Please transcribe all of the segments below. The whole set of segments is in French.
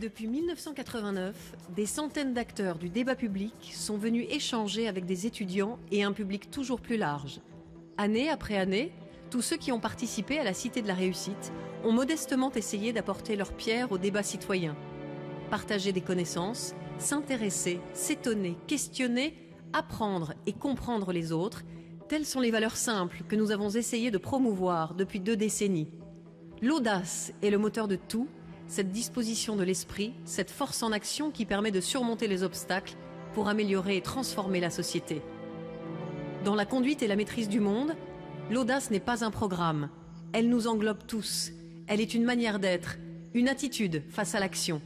Depuis 1989, des centaines d'acteurs du débat public sont venus échanger avec des étudiants et un public toujours plus large. Année après année, tous ceux qui ont participé à la Cité de la Réussite ont modestement essayé d'apporter leur pierre au débat citoyen. Partager des connaissances, s'intéresser, s'étonner, questionner, apprendre et comprendre les autres, telles sont les valeurs simples que nous avons essayé de promouvoir depuis 2 décennies. L'audace est le moteur de tout, cette disposition de l'esprit, cette force en action qui permet de surmonter les obstacles pour améliorer et transformer la société. Dans la conduite et la maîtrise du monde, l'audace n'est pas un programme. Elle nous englobe tous. Elle est une manière d'être, une attitude face à l'action.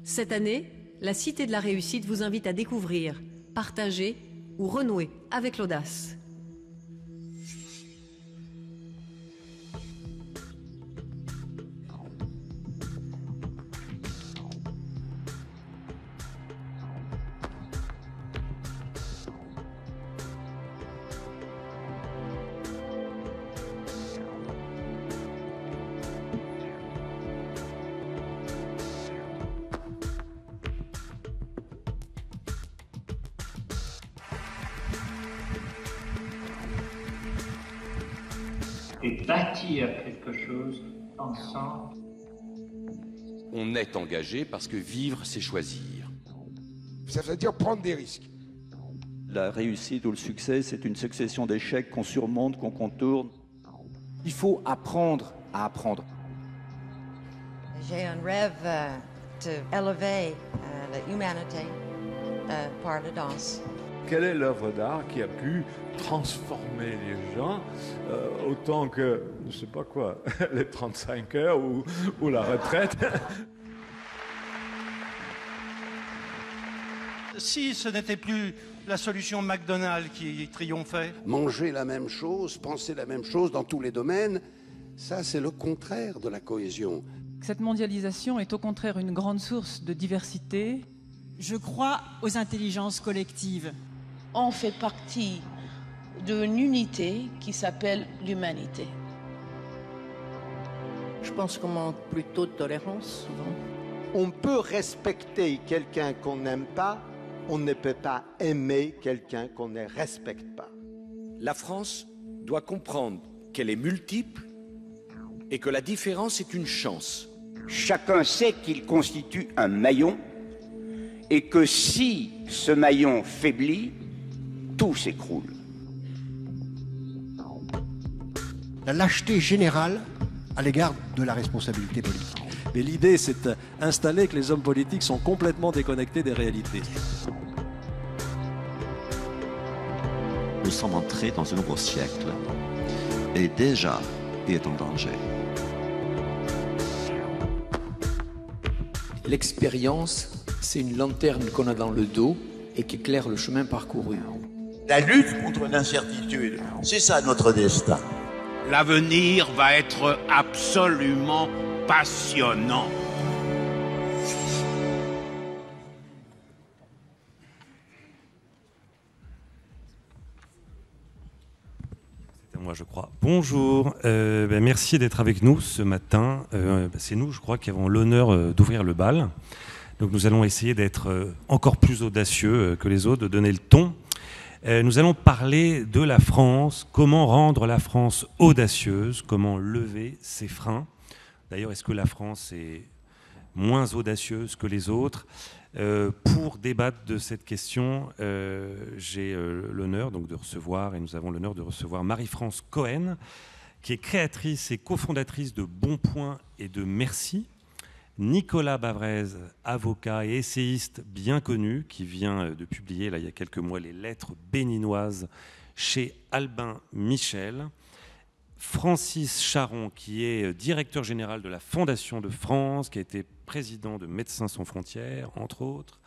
Cette année, la Cité de la Réussite vous invite à découvrir, partager ou renouer avec l'audace. Et bâtir quelque chose ensemble. On est engagé parce que vivre, c'est choisir. Ça veut dire prendre des risques. La réussite ou le succès, c'est une succession d'échecs qu'on surmonte, qu'on contourne. Il faut apprendre à apprendre. J'ai un rêve d'élever l'humanité par la danse. Quelle est l'œuvre d'art qui a pu transformer les gens autant que, je ne sais pas quoi, les 35 heures ou la retraite? Si ce n'était plus la solution McDonald's qui triomphait. Manger la même chose, penser la même chose dans tous les domaines, ça c'est le contraire de la cohésion. Cette mondialisation est au contraire une grande source de diversité. Je crois aux intelligences collectives. On fait partie d'une unité qui s'appelle l'humanité. Je pense qu'on manque plutôt de tolérance souvent. On peut respecter quelqu'un qu'on n'aime pas, on ne peut pas aimer quelqu'un qu'on ne respecte pas. La France doit comprendre qu'elle est multiple et que la différence est une chance. Chacun sait qu'il constitue un maillon et que si ce maillon faiblit, tout s'écroule. La lâcheté générale à l'égard de la responsabilité politique. Mais l'idée, c'est d'installer que les hommes politiques sont complètement déconnectés des réalités. Nous sommes entrés dans un nouveau siècle et déjà, il est en danger. L'expérience, c'est une lanterne qu'on a dans le dos et qui éclaire le chemin parcouru. La lutte contre l'incertitude, c'est ça notre destin. L'avenir va être absolument passionnant. C'était moi, je crois. Bonjour, merci d'être avec nous ce matin. C'est nous, je crois, qui avons l'honneur d'ouvrir le bal. Donc nous allons essayer d'être encore plus audacieux que les autres, de donner le ton. Nous allons parler de la France, comment rendre la France audacieuse, comment lever ses freins. D'ailleurs, est-ce que la France est moins audacieuse que les autres? Pour débattre de cette question, j'ai l'honneur donc de recevoir, et nous avons l'honneur de recevoir Marie-France Cohen, qui est créatrice et cofondatrice de Bonpoint et de Merci. Nicolas Bavrez, avocat et essayiste bien connu, qui vient de publier là, il y a quelques mois les Lettres béninoises chez Albin Michel. Francis Charon, qui est directeur général de la Fondation de France, qui a été président de Médecins sans frontières, entre autres.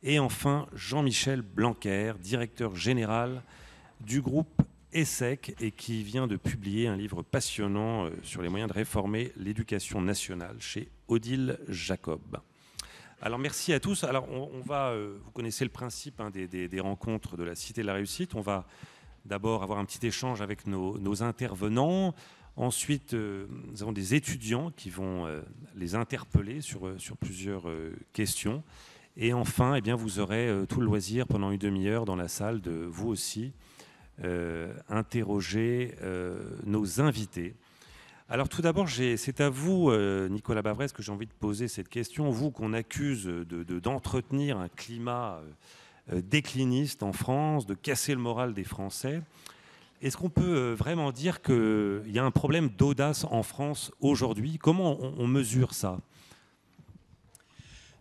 Et enfin, Jean-Michel Blanquer, directeur général du groupe ESSEC, et qui vient de publier un livre passionnant sur les moyens de réformer l'éducation nationale chez Odile Jacob. Alors merci à tous. Alors on va, vous connaissez le principe des rencontres de la Cité de la Réussite. On va d'abord avoir un petit échange avec nos intervenants. Ensuite, nous avons des étudiants qui vont les interpeller sur plusieurs questions. Et enfin, eh bien, vous aurez tout le loisir pendant une demi-heure dans la salle de vous aussi interroger nos invités. Alors tout d'abord, c'est à vous, Nicolas Bavrez, que j'ai envie de poser cette question. Vous qu'on accuse d'entretenir un climat décliniste en France, de casser le moral des Français. Est-ce qu'on peut vraiment dire qu'il y a un problème d'audace en France aujourd'hui? Comment on mesure ça?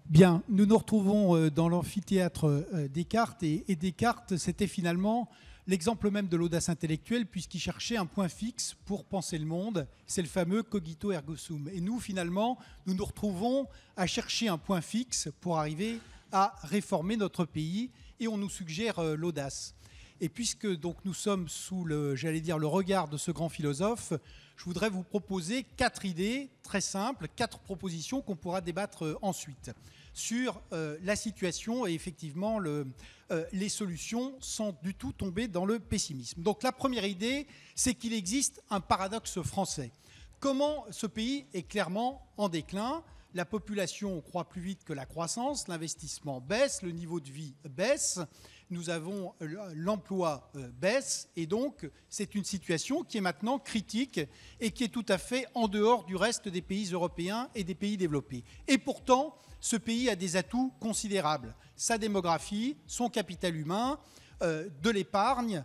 Bien, nous nous retrouvons dans l'amphithéâtre Descartes, et Descartes, c'était finalement l'exemple même de l'audace intellectuelle, puisqu'il cherchait un point fixe pour penser le monde. C'est le fameux cogito ergo sum. Et nous, finalement, nous nous retrouvons à chercher un point fixe pour arriver à réformer notre pays, et on nous suggère l'audace. Et puisque donc nous sommes sous le regard de ce grand philosophe, je voudrais vous proposer 4 idées très simples, 4 propositions qu'on pourra débattre ensuite sur la situation et effectivement les solutions sans du tout tomber dans le pessimisme. Donc la première idée, c'est qu'il existe un paradoxe français. Comment ce pays est clairement en déclin? La population croît plus vite que la croissance, l'investissement baisse, le niveau de vie baisse, nous avons l'emploi baisse, et donc c'est une situation qui est maintenant critique et qui est tout à fait en dehors du reste des pays européens et des pays développés. Et pourtant, ce pays a des atouts considérables. Sa démographie, son capital humain, de l'épargne,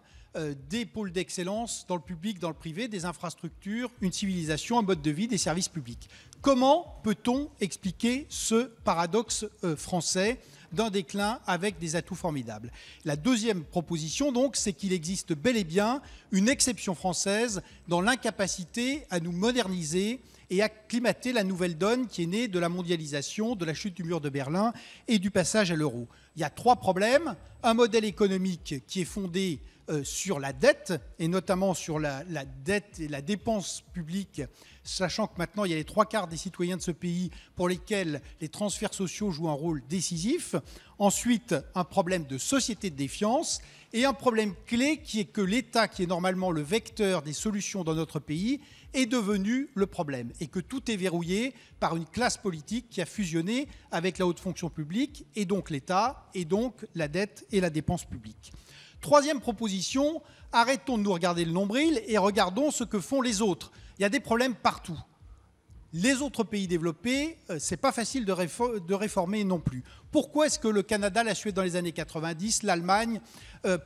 des pôles d'excellence dans le public, dans le privé, des infrastructures, une civilisation, un mode de vie, des services publics. Comment peut-on expliquer ce paradoxe français d'un déclin avec des atouts formidables? La deuxième proposition, donc, c'est qu'il existe bel et bien une exception française dans l'incapacité à nous moderniser et acclimater la nouvelle donne qui est née de la mondialisation, de la chute du mur de Berlin et du passage à l'euro. Il y a 3 problèmes. Un modèle économique qui est fondé sur la dette, et notamment sur la dette et la dépense publique, sachant que maintenant il y a les 3/4 des citoyens de ce pays pour lesquels les transferts sociaux jouent un rôle décisif. Ensuite, un problème de société de défiance, et un problème clé qui est que l'État, qui est normalement le vecteur des solutions dans notre pays, est devenu le problème, et que tout est verrouillé par une classe politique qui a fusionné avec la haute fonction publique, et donc l'État, et donc la dette et la dépense publique. Troisième proposition, arrêtons de nous regarder le nombril et regardons ce que font les autres. Il y a des problèmes partout. Les autres pays développés, c'est pas facile de réformer non plus. Pourquoi est-ce que le Canada l'a sué dans les années 90, l'Allemagne,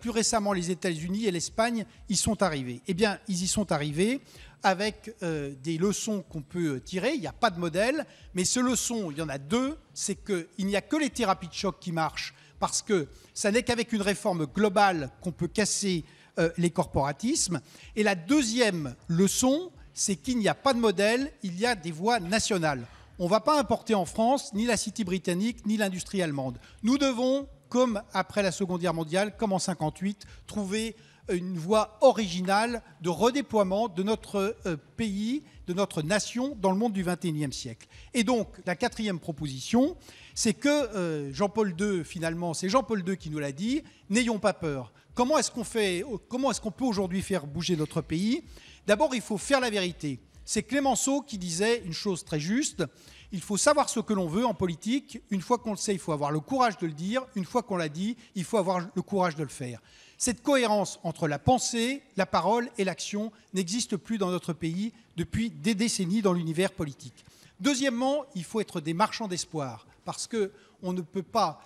plus récemment les États-Unis et l'Espagne y sont arrivés? Eh bien, ils y sont arrivés avec des leçons qu'on peut tirer. Il n'y a pas de modèle, mais ces leçons, il y en a 2. C'est qu'il n'y a que les thérapies de choc qui marchent, parce que ça n'est qu'avec une réforme globale qu'on peut casser les corporatismes. Et la deuxième leçon, c'est qu'il n'y a pas de modèle, il y a des voies nationales. On ne va pas importer en France ni la City britannique, ni l'industrie allemande. Nous devons, comme après la Seconde Guerre mondiale, comme en 1958, trouver une voie originale de redéploiement de notre pays, de notre nation, dans le monde du XXIe siècle. Et donc, la 4e proposition, c'est que Jean-Paul II, finalement, c'est Jean-Paul II qui nous l'a dit, n'ayons pas peur. Comment est-ce qu'on peut aujourd'hui faire bouger notre pays? D'abord, il faut faire la vérité. C'est Clémenceau qui disait une chose très juste: il faut savoir ce que l'on veut en politique. Une fois qu'on le sait, il faut avoir le courage de le dire. Une fois qu'on l'a dit, il faut avoir le courage de le faire. Cette cohérence entre la pensée, la parole et l'action n'existe plus dans notre pays depuis des décennies dans l'univers politique. Deuxièmement, il faut être des marchands d'espoir, parce qu'on ne peut pas...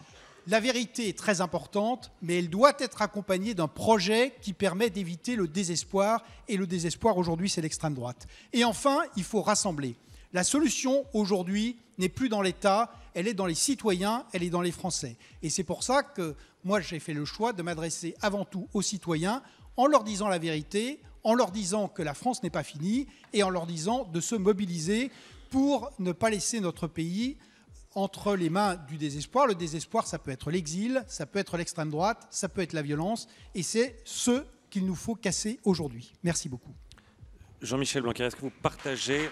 La vérité est très importante, mais elle doit être accompagnée d'un projet qui permet d'éviter le désespoir, et le désespoir aujourd'hui, c'est l'extrême droite. Et enfin, il faut rassembler. La solution aujourd'hui n'est plus dans l'État, elle est dans les citoyens, elle est dans les Français. Et c'est pour ça que moi j'ai fait le choix de m'adresser avant tout aux citoyens en leur disant la vérité, en leur disant que la France n'est pas finie et en leur disant de se mobiliser pour ne pas laisser notre pays entre les mains du désespoir. Le désespoir, ça peut être l'exil, ça peut être l'extrême droite, ça peut être la violence, et c'est ce qu'il nous faut casser aujourd'hui. Merci beaucoup. Jean-Michel Blanquer, est-ce que vous partagez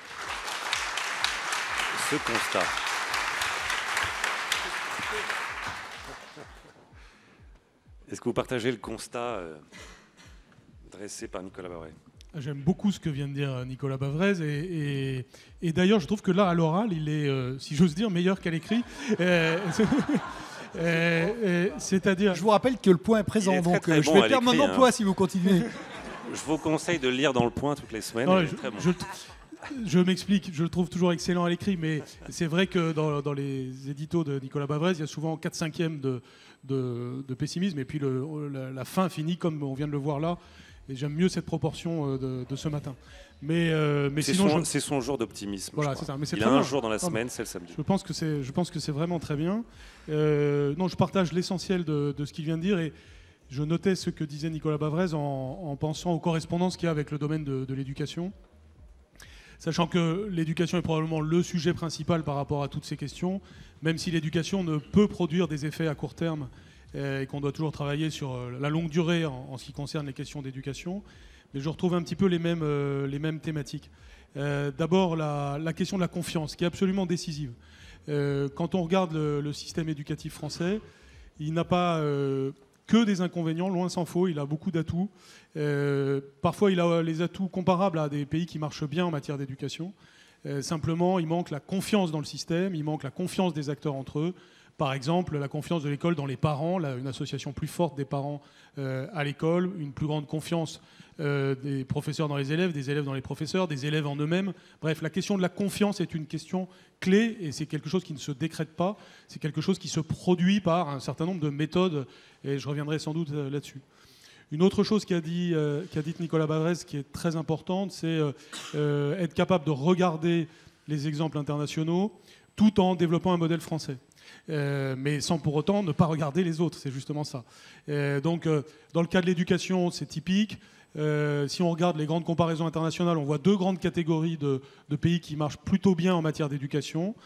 ce constat? Est-ce que vous partagez le constat dressé par Nicolas Bavrez? J'aime beaucoup ce que vient de dire Nicolas Bavrez et d'ailleurs je trouve que là à l'oral il est, si j'ose dire, meilleur qu'à l'écrit. C'est-à-dire, je vous rappelle que le point est présent, donc très je bon vais perdre mon emploi si vous continuez. Je vous conseille de le lire dans le point toutes les semaines. Non, il est très bon. Je m'explique, je le trouve toujours excellent à l'écrit, mais c'est vrai que dans les éditos de Nicolas Bavrez, il y a souvent 4/5 de pessimisme, et puis la fin finit comme on vient de le voir là. Et j'aime mieux cette proportion de ce matin. Mais sinon, c'est son jour d'optimisme. Voilà, c'est ça. Mais il a un jour dans la semaine, c'est le samedi. Je pense que c'est vraiment très bien. Non, je partage l'essentiel de ce qu'il vient de dire, et je notais ce que disait Nicolas Bavrez en pensant aux correspondances qu'il y a avec le domaine de l'éducation. Sachant que l'éducation est probablement le sujet principal par rapport à toutes ces questions, même si l'éducation ne peut produire des effets à court terme et qu'on doit toujours travailler sur la longue durée en ce qui concerne les questions d'éducation. Mais je retrouve un petit peu les mêmes thématiques. D'abord, la question de la confiance, qui est absolument décisive. Quand on regarde le système éducatif français, il n'a pas que des inconvénients, loin s'en faut, il a beaucoup d'atouts. Parfois, il a les atouts comparables à des pays qui marchent bien en matière d'éducation. Simplement, il manque la confiance dans le système, il manque la confiance des acteurs entre eux. Par exemple, la confiance de l'école dans les parents, une association plus forte des parents à l'école, une plus grande confiance des professeurs dans les élèves, des élèves dans les professeurs, des élèves en eux-mêmes. Bref, la question de la confiance est une question clé et c'est quelque chose qui ne se décrète pas, c'est quelque chose qui se produit par un certain nombre de méthodes et je reviendrai sans doute là-dessus. Une autre chose qu'a dit Nicolas Bavrez qui est très importante, c'est être capable de regarder les exemples internationaux tout en développant un modèle français. Mais sans pour autant ne pas regarder les autres, c'est justement ça. Donc, dans le cas de l'éducation, c'est typique. Si on regarde les grandes comparaisons internationales, on voit deux grandes catégories de pays qui marchent plutôt bien en matière d'éducation.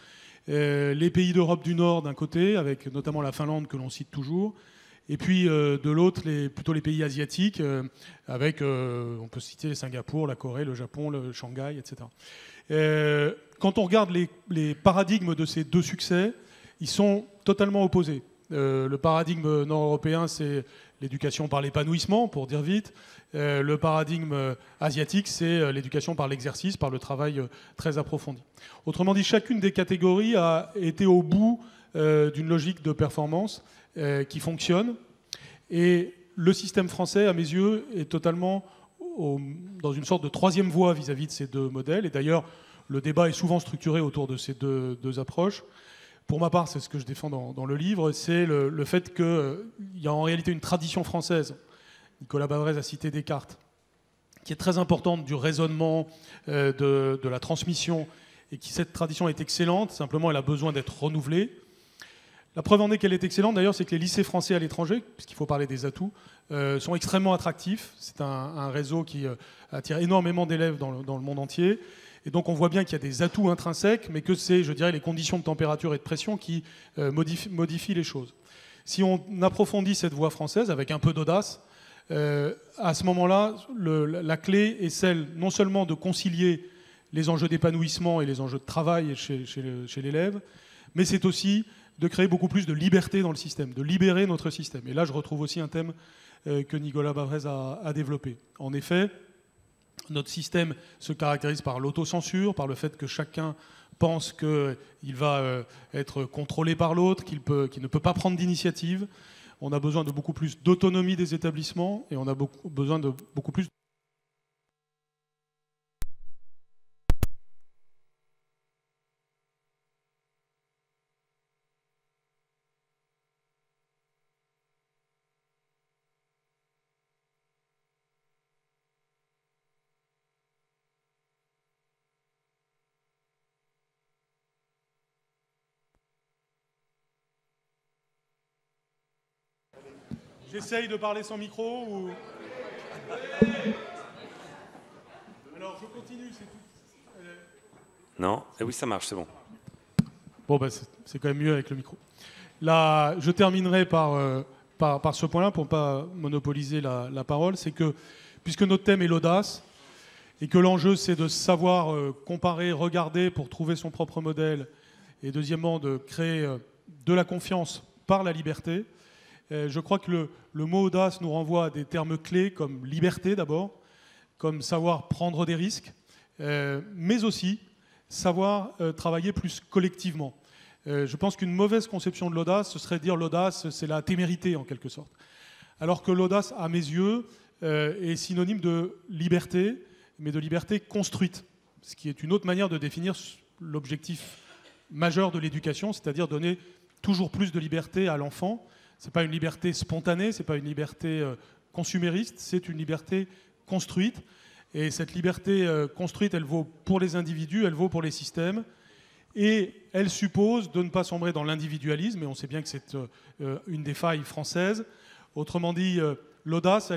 Les pays d'Europe du Nord d'un côté, avec notamment la Finlande que l'on cite toujours, et puis de l'autre, plutôt les pays asiatiques, avec, on peut citer Singapour, la Corée, le Japon, le Shanghai, etc. Quand on regarde les paradigmes de ces deux succès, ils sont totalement opposés. Le paradigme nord-européen, c'est l'éducation par l'épanouissement, pour dire vite. Le paradigme asiatique, c'est l'éducation par l'exercice, par le travail très approfondi. Autrement dit, chacune des catégories a été au bout d'une logique de performance qui fonctionne. Et le système français, à mes yeux, est totalement dans une sorte de troisième voie vis-à-vis de ces deux modèles. Et d'ailleurs, le débat est souvent structuré autour de ces deux approches. Pour ma part, c'est ce que je défends dans le livre, c'est le fait qu'il y a en réalité une tradition française. Nicolas Bavrez a cité Descartes, qui est très importante du raisonnement, de la transmission, et cette tradition est excellente, simplement elle a besoin d'être renouvelée. La preuve en est qu'elle est excellente, d'ailleurs, c'est que les lycées français à l'étranger, puisqu'il faut parler des atouts, sont extrêmement attractifs. C'est un réseau qui attire énormément d'élèves dans le monde entier. Et donc on voit bien qu'il y a des atouts intrinsèques, mais que c'est, je dirais, les conditions de température et de pression qui modifient les choses. Si on approfondit cette voie française avec un peu d'audace, à ce moment-là, la clé est celle non seulement de concilier les enjeux d'épanouissement et les enjeux de travail chez l'élève, mais c'est aussi de créer beaucoup plus de liberté dans le système, de libérer notre système. Et là, je retrouve aussi un thème que Nicolas Bavrez a développé. En effet, notre système se caractérise par l'autocensure, par le fait que chacun pense qu'il va être contrôlé par l'autre, qu'il ne peut pas prendre d'initiative. On a besoin de beaucoup plus d'autonomie des établissements et on a besoin de beaucoup plus... J'essaye de parler sans micro ou... Alors je continue, c'est tout. Non, oui ça marche, c'est bon. Bon, bah, c'est quand même mieux avec le micro. Là, je terminerai par ce point-là pour ne pas monopoliser la parole. C'est que, puisque notre thème est l'audace, et que l'enjeu c'est de savoir comparer, regarder pour trouver son propre modèle, et deuxièmement de créer de la confiance par la liberté, je crois que le mot audace nous renvoie à des termes clés comme liberté d'abord, comme savoir prendre des risques, mais aussi savoir travailler plus collectivement. Je pense qu'une mauvaise conception de l'audace, ce serait dire l'audace, c'est la témérité en quelque sorte. Alors que l'audace, à mes yeux, est synonyme de liberté, mais de liberté construite, ce qui est une autre manière de définir l'objectif majeur de l'éducation, c'est-à-dire donner toujours plus de liberté à l'enfant. Ce n'est pas une liberté spontanée, ce n'est pas une liberté consumériste, c'est une liberté construite. Et cette liberté construite, elle vaut pour les individus, elle vaut pour les systèmes. Et elle suppose de ne pas sombrer dans l'individualisme, et on sait bien que c'est une des failles françaises. Autrement dit, l'audace,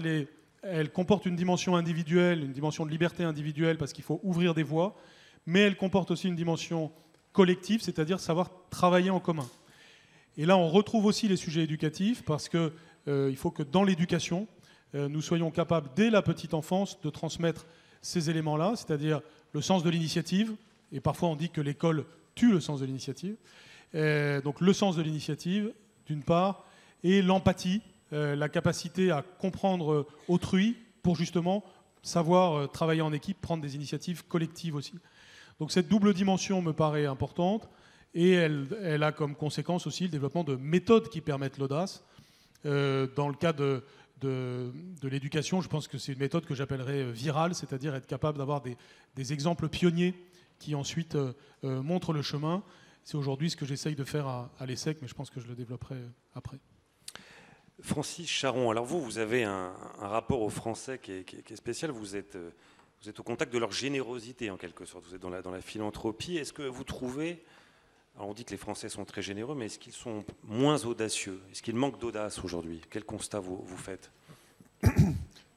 elle comporte une dimension individuelle, une dimension de liberté individuelle, parce qu'il faut ouvrir des voies, mais elle comporte aussi une dimension collective, c'est-à-dire savoir travailler en commun. Et là, on retrouve aussi les sujets éducatifs, parce qu'il faut que dans l'éducation, nous soyons capables, dès la petite enfance, de transmettre ces éléments-là, c'est-à-dire le sens de l'initiative, et parfois on dit que l'école tue le sens de l'initiative. Donc le sens de l'initiative, d'une part, et l'empathie, la capacité à comprendre autrui pour justement savoir travailler en équipe, prendre des initiatives collectives aussi. Donc cette double dimension me paraît importante, et elle a comme conséquence aussi le développement de méthodes qui permettent l'audace. Dans le cas de l'éducation, je pense que c'est une méthode que j'appellerais virale, c'est-à-dire être capable d'avoir des exemples pionniers qui ensuite montrent le chemin. C'est aujourd'hui ce que j'essaye de faire à l'ESSEC, mais je pense que je le développerai après. Francis Charon, alors vous avez un rapport aux Français qui est spécial. Vous êtes au contact de leur générosité en quelque sorte. Vous êtes dans la philanthropie. Est-ce que vous trouvez, alors on dit que les Français sont très généreux, mais est-ce qu'ils sont moins audacieux? Est-ce qu'il manque d'audace aujourd'hui? Quel constat vous faites?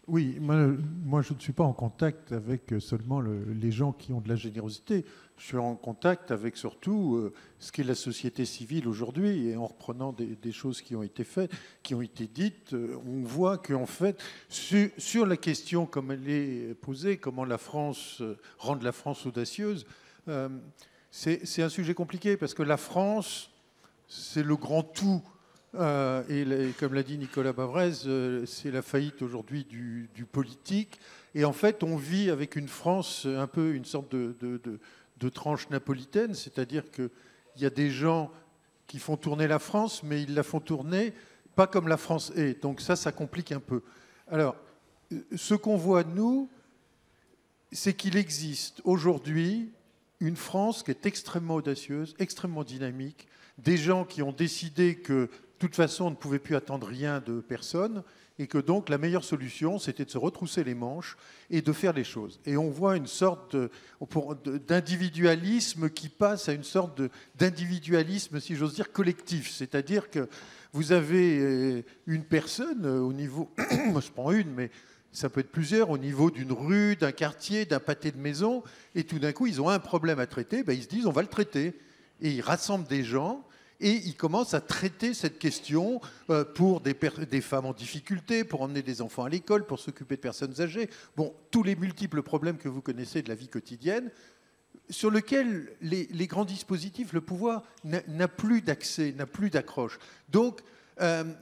Oui, moi je ne suis pas en contact avec seulement les gens qui ont de la générosité. Je suis en contact avec surtout ce qu'est la société civile aujourd'hui. Et en reprenant des choses qui ont été faites, qui ont été dites, on voit qu'en fait, sur la question comme elle est posée, comment la France, rendre la France audacieuse, c'est un sujet compliqué parce que la France, c'est le grand tout. Comme l'a dit Nicolas Bavrez, c'est la faillite aujourd'hui du politique. Et en fait, on vit avec une France un peu une sorte de tranche napolitaine, c'est-à-dire qu'il y a des gens qui font tourner la France, mais ils la font tourner pas comme la France est. Donc ça complique un peu. Alors, ce qu'on voit, nous, c'est qu'il existe aujourd'hui une France qui est extrêmement audacieuse, extrêmement dynamique, des gens qui ont décidé que de toute façon, on ne pouvait plus attendre rien de personne et que donc la meilleure solution, c'était de se retrousser les manches et de faire les choses. Et on voit une sorte d'individualisme qui passe à une sorte d'individualisme, si j'ose dire, collectif. C'est-à-dire que vous avez une personne au niveau, moi je prends une, mais ça peut être plusieurs, au niveau d'une rue, d'un quartier, d'un pâté de maison, et tout d'un coup, ils ont un problème à traiter, ben, ils se disent on va le traiter. Et ils rassemblent des gens. Et ils commencent à traiter cette question pour des femmes en difficulté, pour emmener des enfants à l'école, pour s'occuper de personnes âgées. Bon, tous les multiples problèmes que vous connaissez de la vie quotidienne, sur lesquels les grands dispositifs, le pouvoir n'a plus d'accès, n'a plus d'accroche. Donc,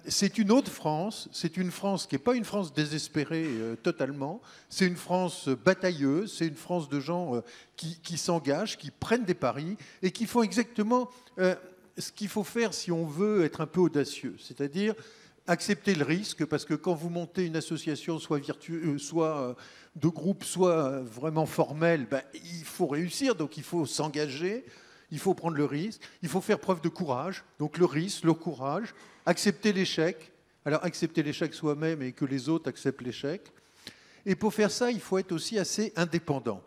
c'est une autre France, c'est une France qui n'est pas une France désespérée totalement, c'est une France batailleuse, c'est une France de gens qui s'engagent, qui prennent des paris et qui font exactement ce qu'il faut faire si on veut être un peu audacieux, c'est-à-dire accepter le risque, parce que quand vous montez une association soit de groupe, soit vraiment formelle, ben, il faut réussir, donc il faut s'engager, il faut prendre le risque, il faut faire preuve de courage, donc le risque, le courage, accepter l'échec, alors accepter l'échec soi-même et que les autres acceptent l'échec. Et pour faire ça, il faut être aussi assez indépendant.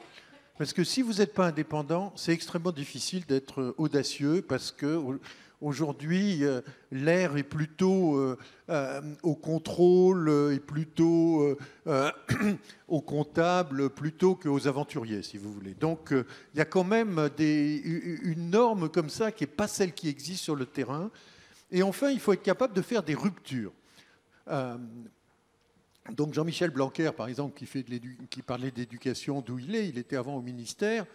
Parce que si vous n'êtes pas indépendant, c'est extrêmement difficile d'être audacieux parce qu'aujourd'hui, l'air est plutôt au contrôle et plutôt aux comptables plutôt qu'aux aventuriers, si vous voulez. Donc, il y a quand même une norme comme ça qui n'est pas celle qui existe sur le terrain. Et enfin, il faut être capable de faire des ruptures. Donc Jean-Michel Blanquer, par exemple, qui parlait d'éducation d'où il était avant au ministère.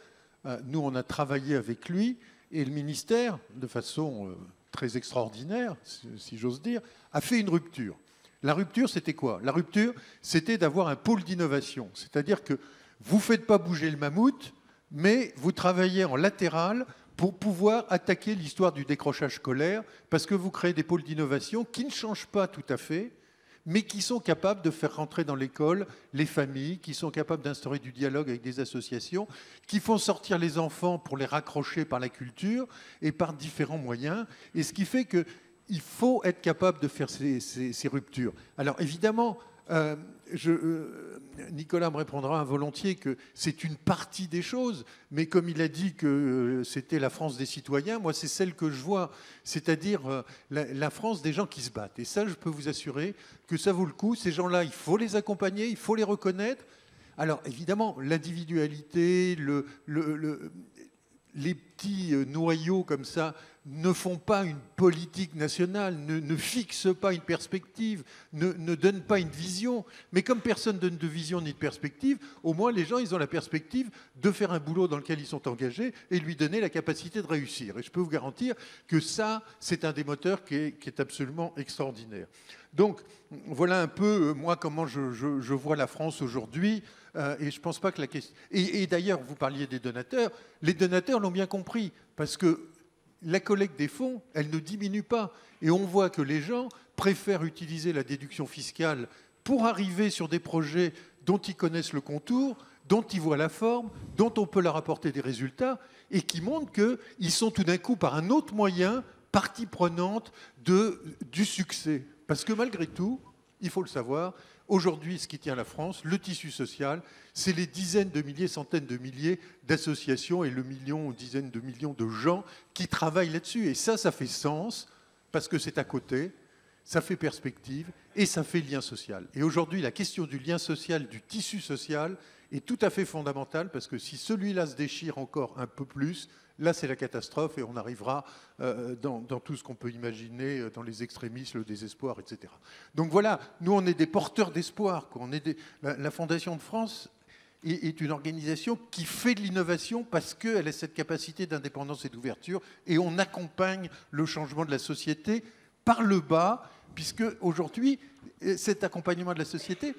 Nous, on a travaillé avec lui, et le ministère, de façon très extraordinaire, si j'ose dire, a fait une rupture. La rupture, c'était quoi? La rupture, c'était d'avoir un pôle d'innovation. C'est-à-dire que vous ne faites pas bouger le mammouth, mais vous travaillez en latéral pour pouvoir attaquer l'histoire du décrochage scolaire, parce que vous créez des pôles d'innovation qui ne changent pas tout à fait, mais qui sont capables de faire rentrer dans l'école les familles, qui sont capables d'instaurer du dialogue avec des associations, qui font sortir les enfants pour les raccrocher par la culture et par différents moyens. Et ce qui fait qu'il faut être capable de faire ces ruptures. Alors évidemment, Nicolas me répondra volontiers que c'est une partie des choses, mais comme il a dit que c'était la France des citoyens, moi c'est celle que je vois, c'est-à-dire la France des gens qui se battent. Et ça, je peux vous assurer que ça vaut le coup. Ces gens-là, il faut les accompagner, il faut les reconnaître. Alors évidemment, l'individualité, les petits noyaux comme ça ne font pas une politique nationale, ne fixent pas une perspective, ne donnent pas une vision. Mais comme personne ne donne de vision ni de perspective, au moins les gens, ils ont la perspective de faire un boulot dans lequel ils sont engagés et lui donner la capacité de réussir. Et je peux vous garantir que ça, c'est un des moteurs qui est absolument extraordinaire. Donc, voilà un peu, moi, comment je vois la France aujourd'hui. Et je pense pas que la question... Et d'ailleurs, vous parliez des donateurs. Les donateurs l'ont bien compris, parce que la collecte des fonds, elle ne diminue pas. Et on voit que les gens préfèrent utiliser la déduction fiscale pour arriver sur des projets dont ils connaissent le contour, dont ils voient la forme, dont on peut leur apporter des résultats, et qui montrent qu'ils sont tout d'un coup, par un autre moyen, partie prenante du succès. Parce que malgré tout, il faut le savoir, aujourd'hui, ce qui tient la France, le tissu social, c'est les dizaines de milliers, centaines de milliers d'associations et le million ou dizaines de millions de gens qui travaillent là-dessus. Et ça fait sens, parce que c'est à côté, ça fait perspective et ça fait lien social. Et aujourd'hui, la question du lien social, du tissu social, est tout à fait fondamentale, parce que si celui-là se déchire encore un peu plus, là, c'est la catastrophe et on arrivera dans tout ce qu'on peut imaginer, dans les extrémismes, le désespoir, etc. Donc voilà, nous, on est des porteurs d'espoir. La Fondation de France est une organisation qui fait de l'innovation parce qu'elle a cette capacité d'indépendance et d'ouverture, et on accompagne le changement de la société par le bas, puisque aujourd'hui, cet accompagnement de la société,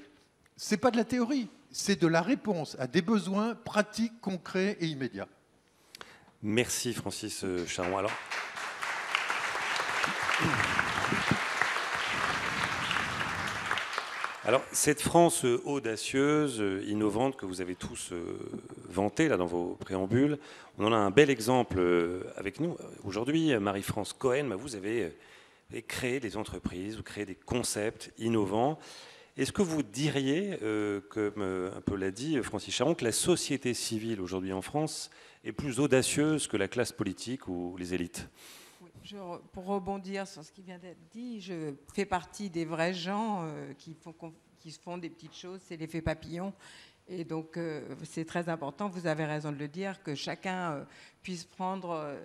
ce n'est pas de la théorie, c'est de la réponse à des besoins pratiques, concrets et immédiats. Merci Francis Charon. Alors, cette France audacieuse, innovante, que vous avez tous vantée là, dans vos préambules, on en a un bel exemple avec nous. Aujourd'hui, Marie-France Cohen, vous avez créé des entreprises, vous créez des concepts innovants. Est-ce que vous diriez, comme un peu l'a dit Francis Charon, que la société civile aujourd'hui en France est plus audacieuse que la classe politique ou les élites? Pour rebondir sur ce qui vient d'être dit, je fais partie des vrais gens qui font des petites choses, c'est l'effet papillon. Et donc, c'est très important, vous avez raison de le dire, que chacun puisse prendre,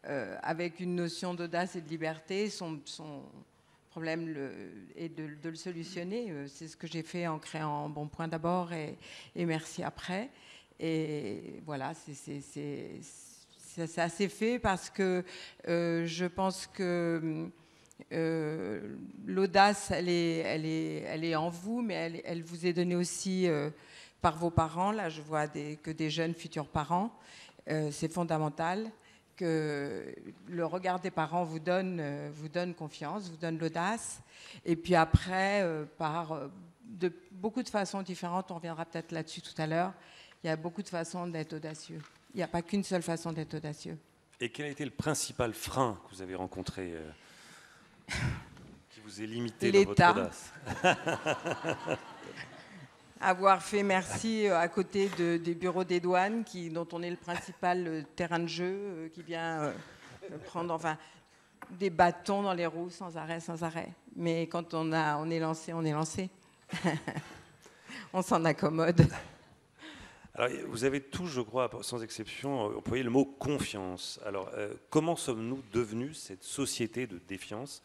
avec une notion d'audace et de liberté, son problème et de le solutionner. C'est ce que j'ai fait en créant Bon Point d'abord et Merci après. Et voilà, ça s'est fait parce que je pense que l'audace, elle est en vous, mais elle vous est donnée aussi par vos parents. Là, je vois que des jeunes futurs parents. C'est fondamental que le regard des parents vous donne confiance, vous donne l'audace. Et puis après, de beaucoup de façons différentes, on reviendra peut-être là-dessus tout à l'heure, il y a beaucoup de façons d'être audacieux. Il n'y a pas qu'une seule façon d'être audacieux. Et quel a été le principal frein que vous avez rencontré qui vous est limité dans votre audace? Avoir fait Merci à côté des bureaux des douanes, dont on est le principal terrain de jeu, qui vient prendre des bâtons dans les roues sans arrêt. Mais quand on est lancé, on est lancé. On s'en accommode. Alors, vous avez tous, je crois, sans exception, employé le mot confiance. Alors, comment sommes-nous devenus cette société de défiance?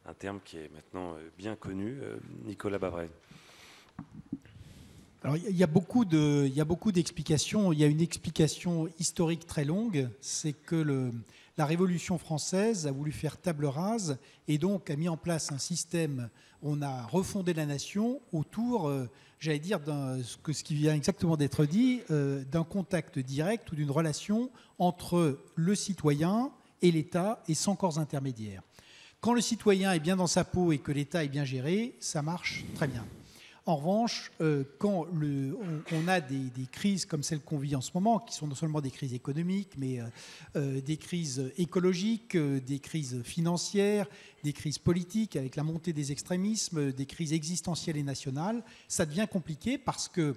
Un terme qui est maintenant bien connu. Nicolas Bavray. Alors, il y a beaucoup d'explications. Il y a une explication historique très longue, c'est que la Révolution française a voulu faire table rase et donc a mis en place un système. On a refondé la nation autour, j'allais dire, ce qui vient exactement d'être dit, d'un contact direct ou d'une relation entre le citoyen et l'État et sans corps intermédiaire. Quand le citoyen est bien dans sa peau et que l'État est bien géré, ça marche très bien. En revanche, quand on a des crises comme celles qu'on vit en ce moment, qui sont non seulement des crises économiques, mais des crises écologiques, des crises financières, des crises politiques avec la montée des extrémismes, des crises existentielles et nationales, ça devient compliqué parce que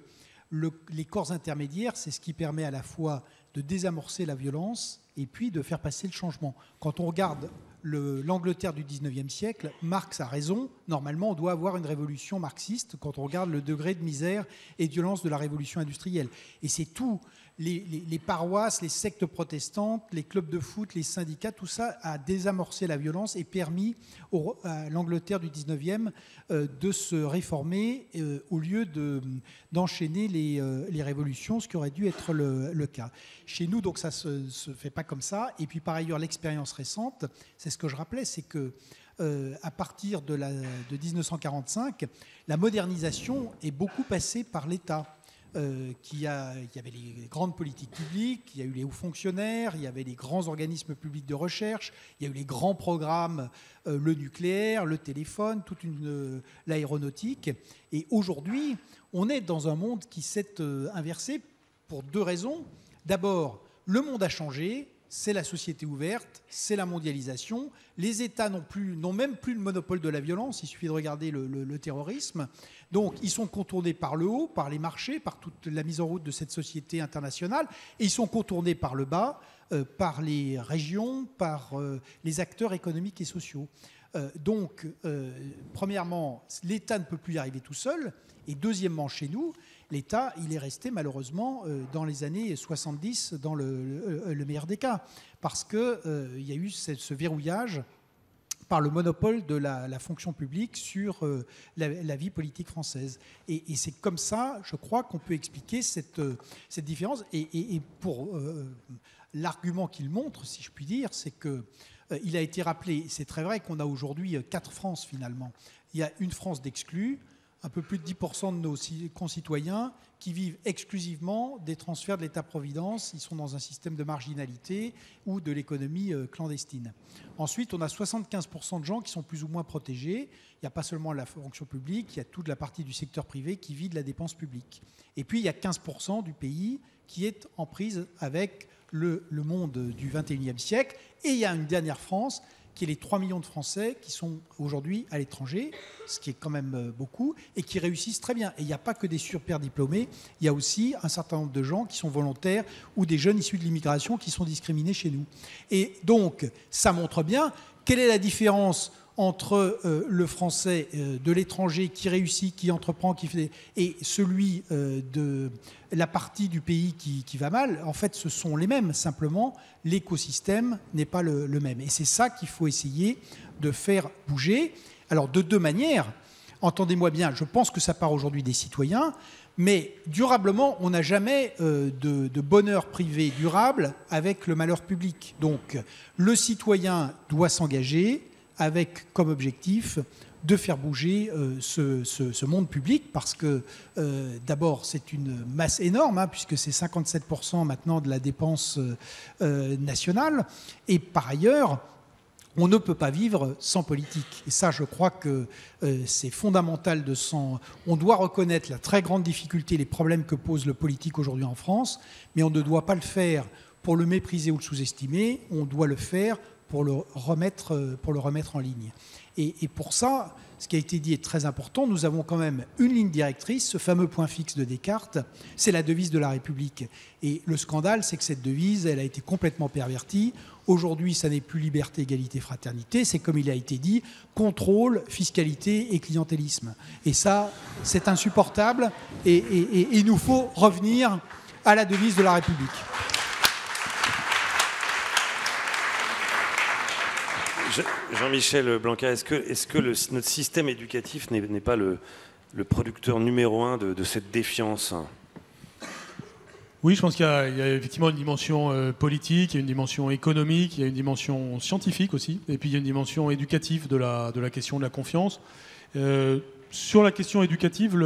les corps intermédiaires, c'est ce qui permet à la fois de désamorcer la violence et puis de faire passer le changement. Quand on regarde l'Angleterre du 19e siècle, Marx a raison. Normalement, on doit avoir une révolution marxiste quand on regarde le degré de misère et de violence de la révolution industrielle. Et c'est tout. Les paroisses, les sectes protestantes, les clubs de foot, les syndicats, tout ça a désamorcé la violence et permis à l'Angleterre du 19e de se réformer au lieu d'enchaîner les révolutions, ce qui aurait dû être le cas. Chez nous, donc, ça ne se fait pas comme ça. Et puis, par ailleurs, l'expérience récente, c'est ce que je rappelais, c'est que à partir de 1945, la modernisation est beaucoup passée par l'État. Il y avait les grandes politiques publiques, il y a eu les hauts fonctionnaires, il y avait les grands organismes publics de recherche, il y a eu les grands programmes, le nucléaire, le téléphone, l'aéronautique. Et aujourd'hui, on est dans un monde qui s'est inversé pour deux raisons. D'abord, le monde a changé. C'est la société ouverte, c'est la mondialisation. Les États n'ont même plus le monopole de la violence. Il suffit de regarder le terrorisme. Donc, ils sont contournés par le haut, par les marchés, par toute la mise en route de cette société internationale. Et ils sont contournés par le bas, par les régions, par les acteurs économiques et sociaux. Donc, premièrement, l'État ne peut plus y arriver tout seul. Et deuxièmement, chez nous, l'État, il est resté malheureusement dans les années 70, dans le meilleur des cas, parce qu'il y a eu ce verrouillage par le monopole de la fonction publique sur la vie politique française. Et c'est comme ça, je crois, qu'on peut expliquer cette différence. Et pour l'argument qu'il montre, si je puis dire, c'est qu'il a été rappelé, c'est très vrai qu'on a aujourd'hui 4 France finalement. Il y a une France d'exclus, un peu plus de 10% de nos concitoyens qui vivent exclusivement des transferts de l'État-providence. Ils sont dans un système de marginalité ou de l'économie clandestine. Ensuite, on a 75% de gens qui sont plus ou moins protégés. Il n'y a pas seulement la fonction publique, il y a toute la partie du secteur privé qui vit de la dépense publique. Et puis, il y a 15% du pays qui est en prise avec le monde du XXIe siècle. Et il y a une dernière France qui est les 3 millions de Français qui sont aujourd'hui à l'étranger, ce qui est quand même beaucoup, et qui réussissent très bien. Et il n'y a pas que des super diplômés, il y a aussi un certain nombre de gens qui sont volontaires ou des jeunes issus de l'immigration qui sont discriminés chez nous. Et donc, ça montre bien quelle est la différence entre le Français de l'étranger qui réussit, qui entreprend, et celui de la partie du pays qui va mal. En fait, ce sont les mêmes. Simplement, l'écosystème n'est pas le même. Et c'est ça qu'il faut essayer de faire bouger. Alors, de deux manières. Entendez-moi bien, je pense que ça part aujourd'hui des citoyens, mais durablement, on n'a jamais de bonheur privé durable avec le malheur public. Donc, le citoyen doit s'engager avec comme objectif de faire bouger ce monde public, parce que d'abord c'est une masse énorme, puisque c'est 57% maintenant de la dépense nationale, et par ailleurs on ne peut pas vivre sans politique. Et ça, je crois que c'est fondamental on doit reconnaître la très grande difficulté, les problèmes que pose le politique aujourd'hui en France, mais on ne doit pas le faire pour le mépriser ou le sous-estimer, on doit le faire pour le remettre en ligne. Et pour ça, ce qui a été dit est très important. Nous avons quand même une ligne directrice, ce fameux point fixe de Descartes, c'est la devise de la République. Et le scandale, c'est que cette devise, elle a été complètement pervertie. Aujourd'hui, ça n'est plus liberté, égalité, fraternité, c'est comme il a été dit, contrôle, fiscalité et clientélisme. Et ça, c'est insupportable, et il nous faut revenir à la devise de la République. Jean-Michel Blanquer, est-ce que notre système éducatif n'est pas le producteur numéro 1 de cette défiance? Oui, je pense qu'il y a effectivement une dimension politique, il y a une dimension économique, il y a une dimension scientifique aussi, et puis il y a une dimension éducative de la question de la confiance. Sur la question éducative,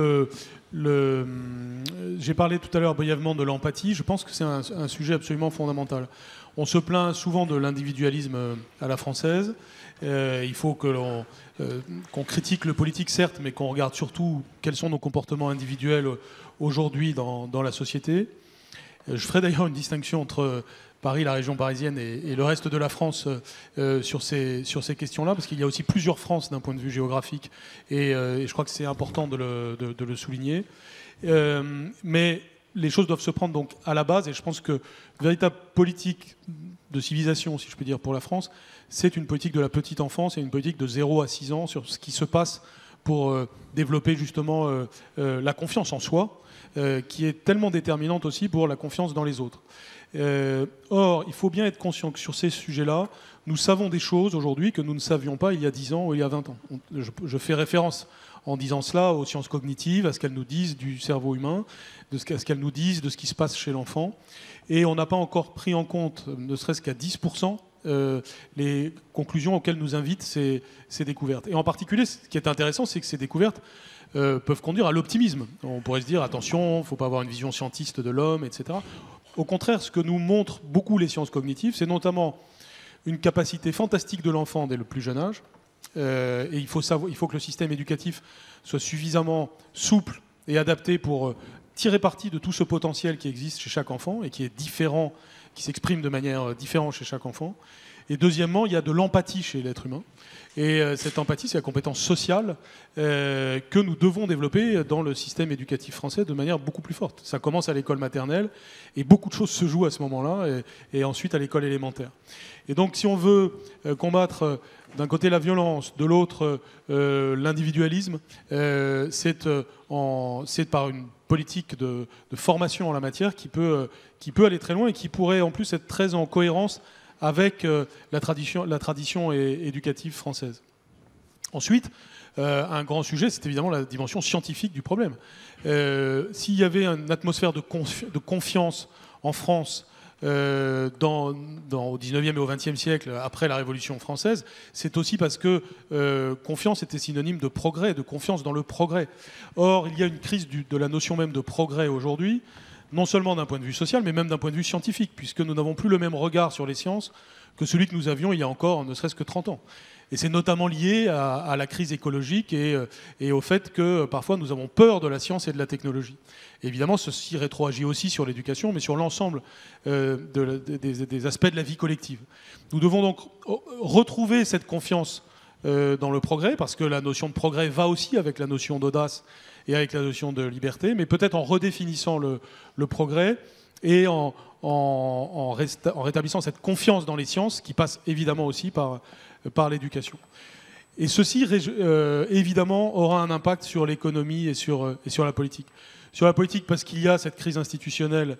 j'ai parlé tout à l'heure brièvement de l'empathie. Je pense que c'est un sujet absolument fondamental. On se plaint souvent de l'individualisme à la française. Il faut qu'on critique le politique, certes, mais qu'on regarde surtout quels sont nos comportements individuels aujourd'hui dans la société. Je ferai d'ailleurs une distinction entre Paris, la région parisienne, et le reste de la France sur ces questions-là, parce qu'il y a aussi plusieurs Frances d'un point de vue géographique, et je crois que c'est important de le souligner. Mais les choses doivent se prendre donc à la base, et je pense que véritable politique de civilisation, si je peux dire, pour la France, c'est une politique de la petite enfance et une politique de 0 à 6 ans sur ce qui se passe pour développer justement la confiance en soi, qui est tellement déterminante aussi pour la confiance dans les autres. Or, il faut bien être conscient que sur ces sujets-là, nous savons des choses aujourd'hui que nous ne savions pas il y a 10 ans ou il y a 20 ans. Je fais référence en disant cela aux sciences cognitives, à ce qu'elles nous disent du cerveau humain, à ce qu'elles nous disent de ce qui se passe chez l'enfant. Et on n'a pas encore pris en compte, ne serait-ce qu'à 10%, les conclusions auxquelles nous invitent ces découvertes. Et en particulier, ce qui est intéressant, c'est que ces découvertes peuvent conduire à l'optimisme. On pourrait se dire, attention, il ne faut pas avoir une vision scientiste de l'homme, etc. Au contraire, ce que nous montrent beaucoup les sciences cognitives, c'est notamment une capacité fantastique de l'enfant dès le plus jeune âge. Et il faut que le système éducatif soit suffisamment souple et adapté pour tirer parti de tout ce potentiel qui existe chez chaque enfant et qui est différent, qui s'exprime de manière différente chez chaque enfant. Et deuxièmement, il y a de l'empathie chez l'être humain. Et cette empathie, c'est la compétence sociale que nous devons développer dans le système éducatif français de manière beaucoup plus forte. Ça commence à l'école maternelle et beaucoup de choses se jouent à ce moment-là et ensuite à l'école élémentaire. Et donc si on veut combattre d'un côté la violence, de l'autre l'individualisme, c'est par une politique de formation en la matière qui peut aller très loin et qui pourrait en plus être très en cohérence avec la tradition éducative française. Ensuite, un grand sujet, c'est évidemment la dimension scientifique du problème. S'il y avait une atmosphère de confiance en France au 19e et au 20e siècle, après la Révolution française, c'est aussi parce que confiance était synonyme de progrès, de confiance dans le progrès. Or, il y a une crise de la notion même de progrès aujourd'hui, non seulement d'un point de vue social, mais même d'un point de vue scientifique, puisque nous n'avons plus le même regard sur les sciences que celui que nous avions il y a encore ne serait-ce que 30 ans. Et c'est notamment lié à la crise écologique et au fait que parfois nous avons peur de la science et de la technologie. Et évidemment, ceci rétroagit aussi sur l'éducation, mais sur l'ensemble des aspects de la vie collective. Nous devons donc retrouver cette confiance dans le progrès, parce que la notion de progrès va aussi avec la notion d'audace et avec la notion de liberté, mais peut-être en redéfinissant le progrès et en rétablissant cette confiance dans les sciences qui passe évidemment aussi par l'éducation. Et ceci, évidemment, aura un impact sur l'économie et sur la politique. Sur la politique, parce qu'il y a cette crise institutionnelle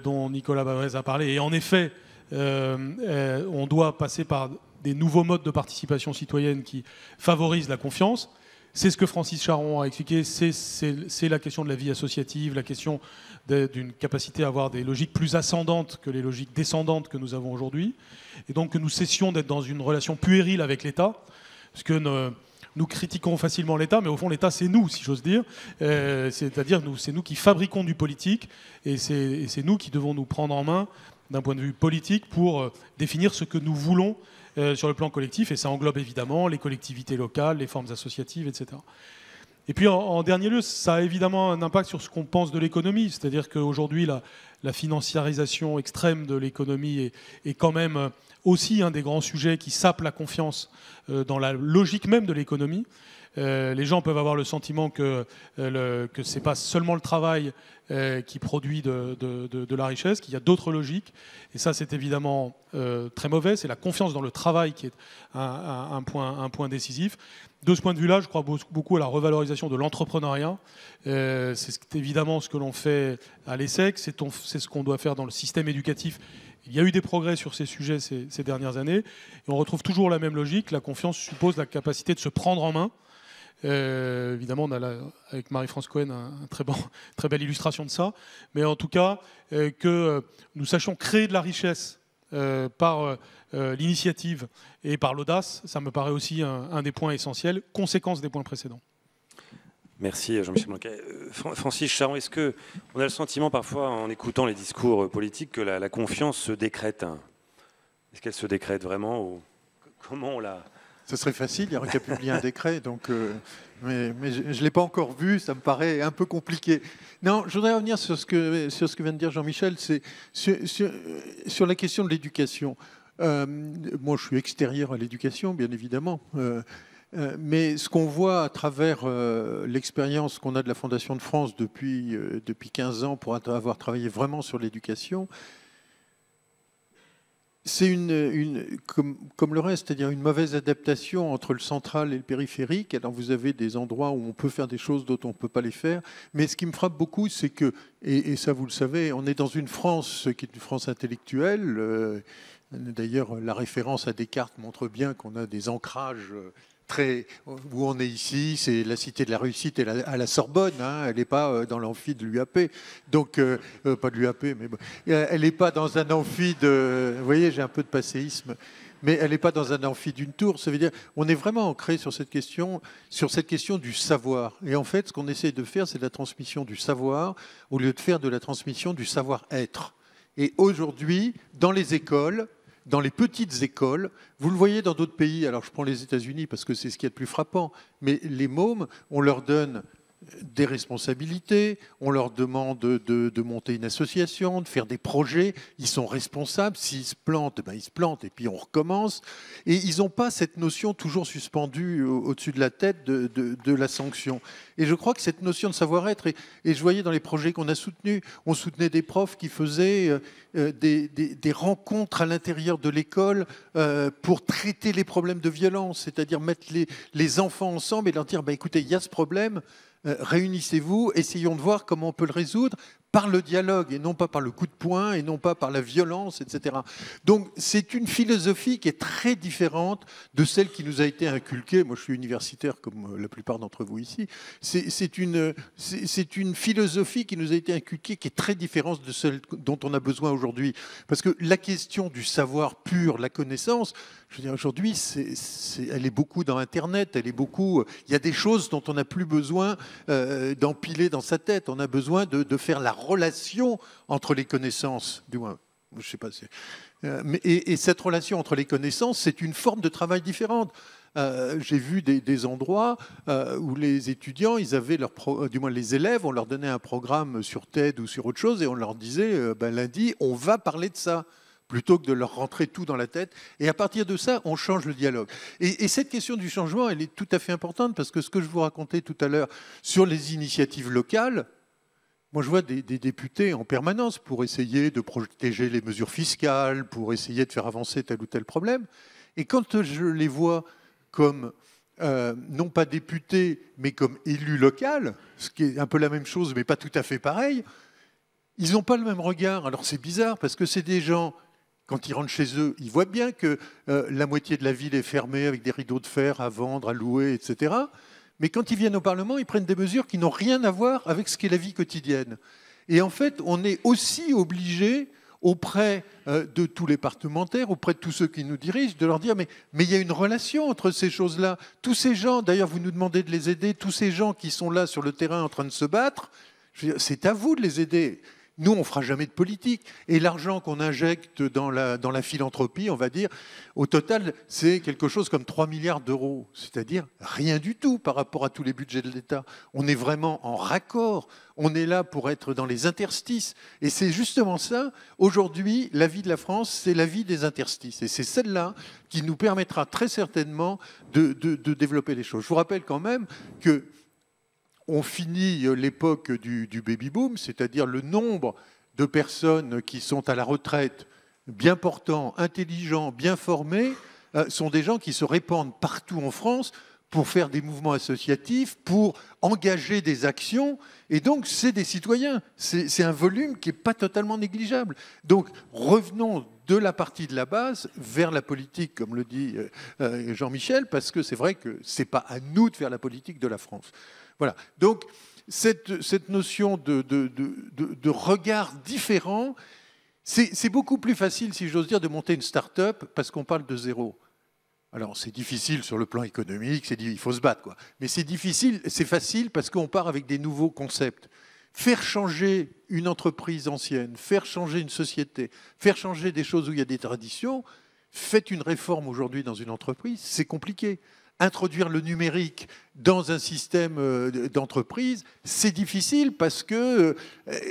dont Nicolas Bavrez a parlé, et en effet, on doit passer par des nouveaux modes de participation citoyenne qui favorisent la confiance. C'est ce que Francis Charon a expliqué, c'est la question de la vie associative, la question d'une capacité à avoir des logiques plus ascendantes que les logiques descendantes que nous avons aujourd'hui. Et donc que nous cessions d'être dans une relation puérile avec l'État, parce que nous critiquons facilement l'État, mais au fond l'État c'est nous, si j'ose dire. C'est-à-dire c'est nous qui fabriquons du politique, et c'est nous qui devons nous prendre en main d'un point de vue politique pour définir ce que nous voulons sur le plan collectif, et ça englobe évidemment les collectivités locales, les formes associatives, etc. Et puis en dernier lieu, ça a évidemment un impact sur ce qu'on pense de l'économie, c'est-à-dire qu'aujourd'hui la financiarisation extrême de l'économie est quand même aussi un des grands sujets qui sape la confiance dans la logique même de l'économie. Les gens peuvent avoir le sentiment que ce n'est pas seulement le travail qui produit de la richesse, qu'il y a d'autres logiques. Et ça, c'est évidemment très mauvais. C'est la confiance dans le travail qui est un point décisif. De ce point de vue-là, je crois beaucoup à la revalorisation de l'entrepreneuriat. C'est évidemment ce que l'on fait à l'ESSEC, c'est ce qu'on doit faire dans le système éducatif. Il y a eu des progrès sur ces sujets ces dernières années. Et on retrouve toujours la même logique. La confiance suppose la capacité de se prendre en main. Évidemment, on a là, avec Marie-France Cohen un très belle illustration de ça. Mais en tout cas, que nous sachions créer de la richesse par l'initiative et par l'audace, ça me paraît aussi un des points essentiels, conséquence des points précédents. Merci Jean-Michel Blanquer. Francis Charon, est-ce qu'on a le sentiment parfois, en écoutant les discours politiques, que la confiance se décrète? Est-ce qu'elle se décrète vraiment ou comment on la... Ce serait facile, il n'y aurait qu'à publier un décret, donc, mais je ne l'ai pas encore vu, ça me paraît un peu compliqué. Non, je voudrais revenir sur ce que vient de dire Jean-Michel, c'est sur la question de l'éducation. Moi, je suis extérieur à l'éducation, bien évidemment. Mais ce qu'on voit à travers l'expérience qu'on a de la Fondation de France depuis 15 ans pour avoir travaillé vraiment sur l'éducation, c'est comme le reste, c'est-à-dire une mauvaise adaptation entre le central et le périphérique. Alors vous avez des endroits où on peut faire des choses, d'autres on ne peut pas les faire. Mais ce qui me frappe beaucoup, c'est que, et ça vous le savez, on est dans une France qui est une France intellectuelle. D'ailleurs, la référence à Descartes montre bien qu'on a des ancrages où on est ici, c'est la cité de la réussite à la Sorbonne, hein, elle n'est pas dans l'amphi de l'UAP, donc pas de l'UAP, mais bon, elle n'est pas dans un amphi de, vous voyez, j'ai un peu de passéisme, mais elle n'est pas dans un amphi d'une tour. Ça veut dire, on est vraiment ancré sur cette question du savoir. Et en fait, ce qu'on essaie de faire, c'est de la transmission du savoir au lieu de faire de la transmission du savoir-être. Et aujourd'hui, dans les écoles, dans les petites écoles, vous le voyez dans d'autres pays, alors je prends les États-Unis parce que c'est ce qui est le plus frappant, mais les mômes, on leur donne des responsabilités, on leur demande de monter une association, de faire des projets, ils sont responsables, s'ils se plantent, ben ils se plantent et puis on recommence. Et ils n'ont pas cette notion toujours suspendue au-dessus de la tête de la sanction. Et je crois que cette notion de savoir-être, et je voyais dans les projets qu'on a soutenus, on soutenait des profs qui faisaient des rencontres à l'intérieur de l'école pour traiter les problèmes de violence, c'est-à-dire mettre les enfants ensemble et leur dire, bah, écoutez, il y a ce problème, réunissez-vous, essayons de voir comment on peut le résoudre par le dialogue et non pas par le coup de poing et non pas par la violence, etc. Donc c'est une philosophie qui est très différente de celle qui nous a été inculquée. Moi je suis universitaire comme la plupart d'entre vous ici. C'est une philosophie qui nous a été inculquée qui est très différente de celle dont on a besoin aujourd'hui. Parce que la question du savoir pur, la connaissance, je veux dire, aujourd'hui, elle est beaucoup dans Internet, il y a des choses dont on n'a plus besoin d'empiler dans sa tête. On a besoin de faire la relation entre les connaissances, du moins, je sais pas. Et cette relation entre les connaissances, c'est une forme de travail différente. J'ai vu des endroits où les étudiants, ils avaient du moins les élèves, on leur donnait un programme sur TED ou sur autre chose et on leur disait, lundi, on va parler de ça, plutôt que de leur rentrer tout dans la tête. Et à partir de ça, on change le dialogue. Et cette question du changement, elle est tout à fait importante parce que ce que je vous racontais tout à l'heure sur les initiatives locales, moi je vois des députés en permanence pour essayer de protéger les mesures fiscales, pour essayer de faire avancer tel ou tel problème. Et quand je les vois comme, non pas députés, mais comme élus locaux, ce qui est un peu la même chose, mais pas tout à fait pareil, ils n'ont pas le même regard. Alors c'est bizarre parce que c'est des gens... Quand ils rentrent chez eux, ils voient bien que la moitié de la ville est fermée avec des rideaux de fer à vendre, à louer, etc. Mais quand ils viennent au Parlement, ils prennent des mesures qui n'ont rien à voir avec ce qu'est la vie quotidienne. Et en fait, on est aussi obligé, auprès de tous les parlementaires, auprès de tous ceux qui nous dirigent, de leur dire mais il y a une relation entre ces choses-là. Tous ces gens, d'ailleurs vous nous demandez de les aider, tous ces gens qui sont là sur le terrain en train de se battre, c'est à vous de les aider. Nous, on ne fera jamais de politique. Et l'argent qu'on injecte dans la philanthropie, on va dire, au total, c'est quelque chose comme 3 milliards d'euros. C'est-à-dire rien du tout par rapport à tous les budgets de l'État. On est vraiment en raccord. On est là pour être dans les interstices. Et c'est justement ça. Aujourd'hui, la vie de la France, c'est la vie des interstices. Et c'est celle-là qui nous permettra très certainement de développer les choses. Je vous rappelle quand même que on finit l'époque du baby-boom, c'est-à-dire le nombre de personnes qui sont à la retraite, bien portants, intelligents, bien formés, sont des gens qui se répandent partout en France pour faire des mouvements associatifs, pour engager des actions. Et donc, c'est des citoyens. C'est un volume qui n'est pas totalement négligeable. Donc, revenons de la partie de la base vers la politique, comme le dit Jean-Michel, parce que c'est vrai que ce n'est pas à nous de faire la politique de la France. Voilà. Donc, cette notion de regard différent, c'est beaucoup plus facile, si j'ose dire, de monter une start-up parce qu'on parle de zéro. Alors, c'est difficile sur le plan économique, il faut se battre, quoi. Mais c'est difficile, c'est facile parce qu'on part avec des nouveaux concepts. Faire changer une entreprise ancienne, faire changer une société, faire changer des choses où il y a des traditions, faites une réforme aujourd'hui dans une entreprise, c'est compliqué. Introduire le numérique dans un système d'entreprise, c'est difficile parce que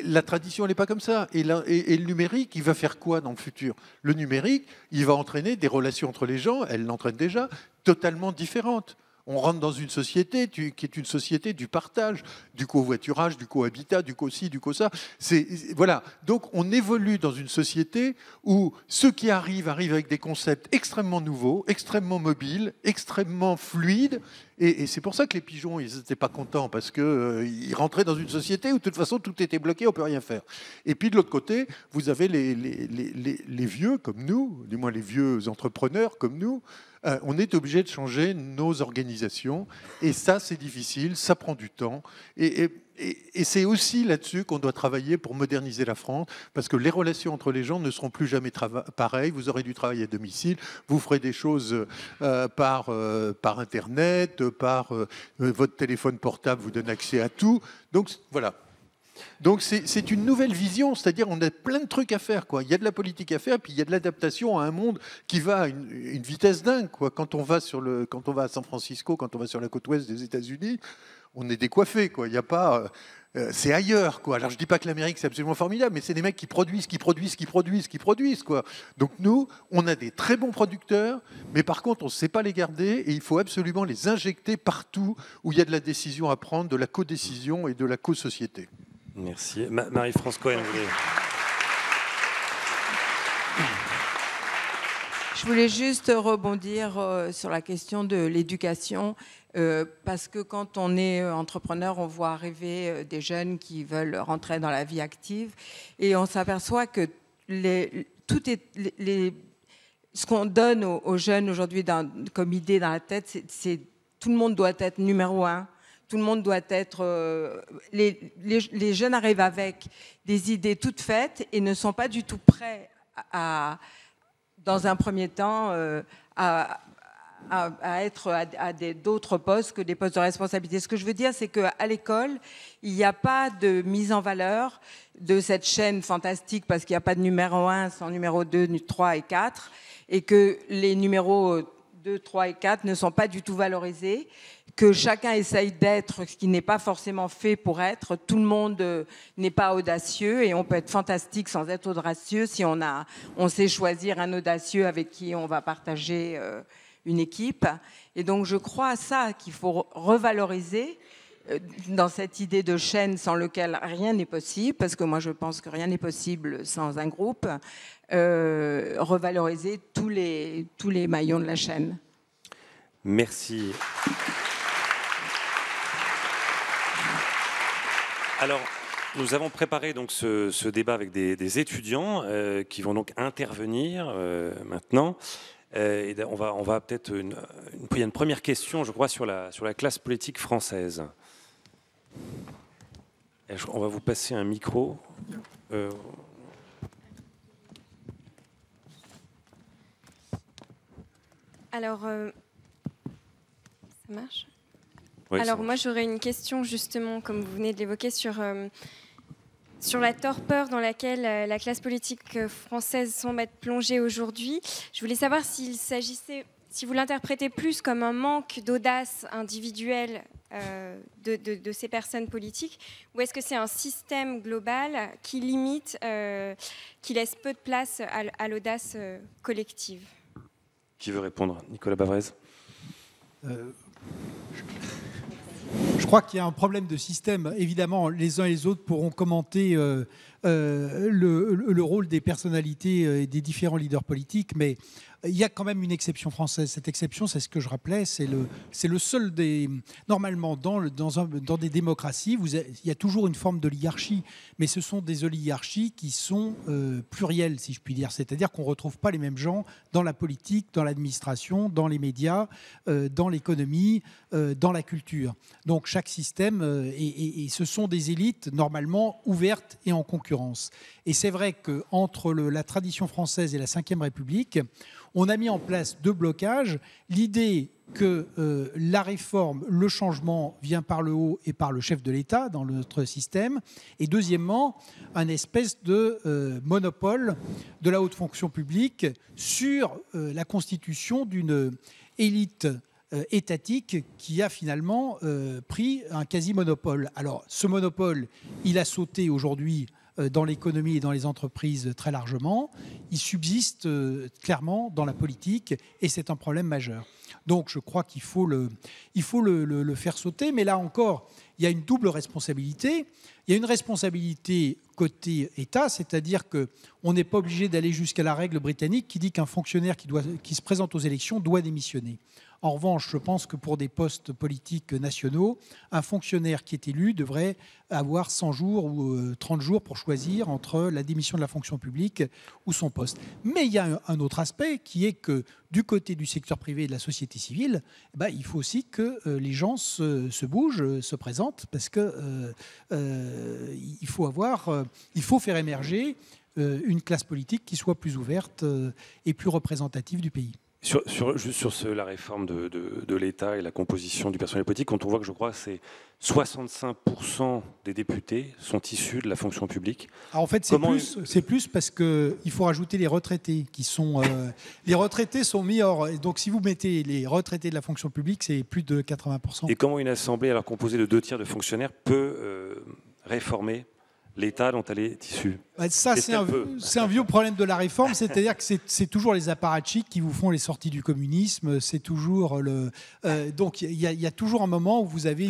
la tradition, elle n'est pas comme ça. Et le numérique, il va faire quoi dans le futur? Le numérique, il va entraîner des relations entre les gens, elle l'entraîne déjà, totalement différentes. On rentre dans une société qui est une société du partage, du covoiturage, du cohabitat, du co-ci, du co-ça. Voilà. Donc on évolue dans une société où ceux qui arrivent avec des concepts extrêmement nouveaux, extrêmement mobiles, extrêmement fluides. Et c'est pour ça que les pigeons, ils n'étaient pas contents, parce qu'ils rentraient dans une société où de toute façon tout était bloqué, on ne peut rien faire. Et puis de l'autre côté, vous avez les vieux comme nous, du moins les vieux entrepreneurs comme nous. On est obligé de changer nos organisations, et ça c'est difficile, ça prend du temps, et c'est aussi là-dessus qu'on doit travailler pour moderniser la France, parce que les relations entre les gens ne seront plus jamais pareilles. Vous aurez du travail à domicile, vous ferez des choses par Internet, par votre téléphone portable vous donne accès à tout, donc voilà. Donc c'est une nouvelle vision, c'est-à-dire on a plein de trucs à faire, quoi. Il y a de la politique à faire, puis il y a de l'adaptation à un monde qui va à une vitesse dingue, quoi. Quand on va à San Francisco, quand on va sur la côte ouest des États-Unis, on est décoiffé, quoi. Il n'y a pas, c'est ailleurs, quoi. Alors je dis pas que l'Amérique c'est absolument formidable, mais c'est des mecs qui produisent, quoi. Donc nous, on a des très bons producteurs, mais par contre on ne sait pas les garder, et il faut absolument les injecter partout où il y a de la décision à prendre, de la codécision et de la co-société. Merci. Marie-France Cohen, vous voulez... Je voulais juste rebondir sur la question de l'éducation, parce que quand on est entrepreneur, on voit arriver des jeunes qui veulent rentrer dans la vie active, et on s'aperçoit que ce qu'on donne aux jeunes aujourd'hui comme idée dans la tête, c'est tout le monde doit être numéro 1. Tout le monde doit être... les jeunes arrivent avec des idées toutes faites et ne sont pas du tout prêts dans un premier temps, à être à d'autres postes que des postes de responsabilité. Ce que je veux dire, c'est qu'à l'école, il n'y a pas de mise en valeur de cette chaîne fantastique, parce qu'il n'y a pas de numéro 1 sans numéro 2, 3 et 4, et que les numéros 2, 3 et 4 ne sont pas du tout valorisés, que chacun essaye d'être ce qui n'est pas forcément fait pour être. Tout le monde n'est pas audacieux, et on peut être fantastique sans être audacieux si on sait choisir un audacieux avec qui on va partager une équipe. Et donc je crois à ça qu'il faut revaloriser dans cette idée de chaîne sans lequel rien n'est possible, parce que moi je pense que rien n'est possible sans un groupe, revaloriser tous les maillons de la chaîne. Merci. Alors, nous avons préparé donc ce débat avec des étudiants qui vont donc intervenir maintenant. Et on va peut-être il y a une première question, je crois, sur la classe politique française. Et on va vous passer un micro. Alors, ça marche ? Oui, alors moi j'aurais une question justement, comme vous venez de l'évoquer, sur la torpeur dans laquelle la classe politique française semble être plongée aujourd'hui. Je voulais savoir s'il s'agissait, si vous l'interprétez plus comme un manque d'audace individuelle de ces personnes politiques, ou est-ce que c'est un système global qui limite, qui laisse peu de place à l'audace collective ? Qui veut répondre ? Nicolas Bavrez. Je crois qu'il y a un problème de système. Évidemment, les uns et les autres pourront commenter le rôle des personnalités et des différents leaders politiques, mais il y a quand même une exception française. Cette exception, c'est ce que je rappelais, c'est le seul des... Normalement, dans des démocraties, il y a toujours une forme d'oligarchie, mais ce sont des oligarchies qui sont plurielles, si je puis dire. C'est-à-dire qu'on ne retrouve pas les mêmes gens dans la politique, dans l'administration, dans les médias, dans l'économie, dans la culture. Donc chaque système, et ce sont des élites normalement ouvertes et en concurrence. Et c'est vrai qu'entre la tradition française et la Ve République, on a mis en place deux blocages. L'idée que la réforme, le changement vient par le haut et par le chef de l'État dans notre système. Et deuxièmement, un espèce de monopole de la haute fonction publique sur la constitution d'une élite étatique qui a finalement pris un quasi-monopole. Alors, ce monopole, il a sauté aujourd'hui dans l'économie et dans les entreprises très largement. Il subsiste clairement dans la politique et c'est un problème majeur. Donc je crois qu'il faut le faire sauter. Mais là encore, il y a une double responsabilité. Il y a une responsabilité côté État, c'est-à-dire qu'on n'est pas obligé d'aller jusqu'à la règle britannique qui dit qu'un fonctionnaire qui se présente aux élections doit démissionner. En revanche, je pense que pour des postes politiques nationaux, un fonctionnaire qui est élu devrait avoir 100 jours ou 30 jours pour choisir entre la démission de la fonction publique ou son poste. Mais il y a un autre aspect qui est que du côté du secteur privé et de la société civile, il faut aussi que les gens se bougent, se présentent, parce qu'il faut faire émerger une classe politique qui soit plus ouverte et plus représentative du pays. Juste sur la réforme de l'État et la composition du personnel politique, quand on voit que je crois que c'est 65% des députés sont issus de la fonction publique. Alors en fait, c'est plus parce qu'il faut rajouter les retraités qui sont... les retraités sont mis hors... Donc si vous mettez les retraités de la fonction publique, c'est plus de 80%. Et comment une assemblée, alors composée de 2/3 de fonctionnaires, peut réformer l'État dont elle est issue? Ça, c'est un vieux problème de la réforme, c'est-à-dire que c'est toujours les apparatchiks qui vous font les sorties du communisme, c'est toujours donc il y a toujours un moment où vous avez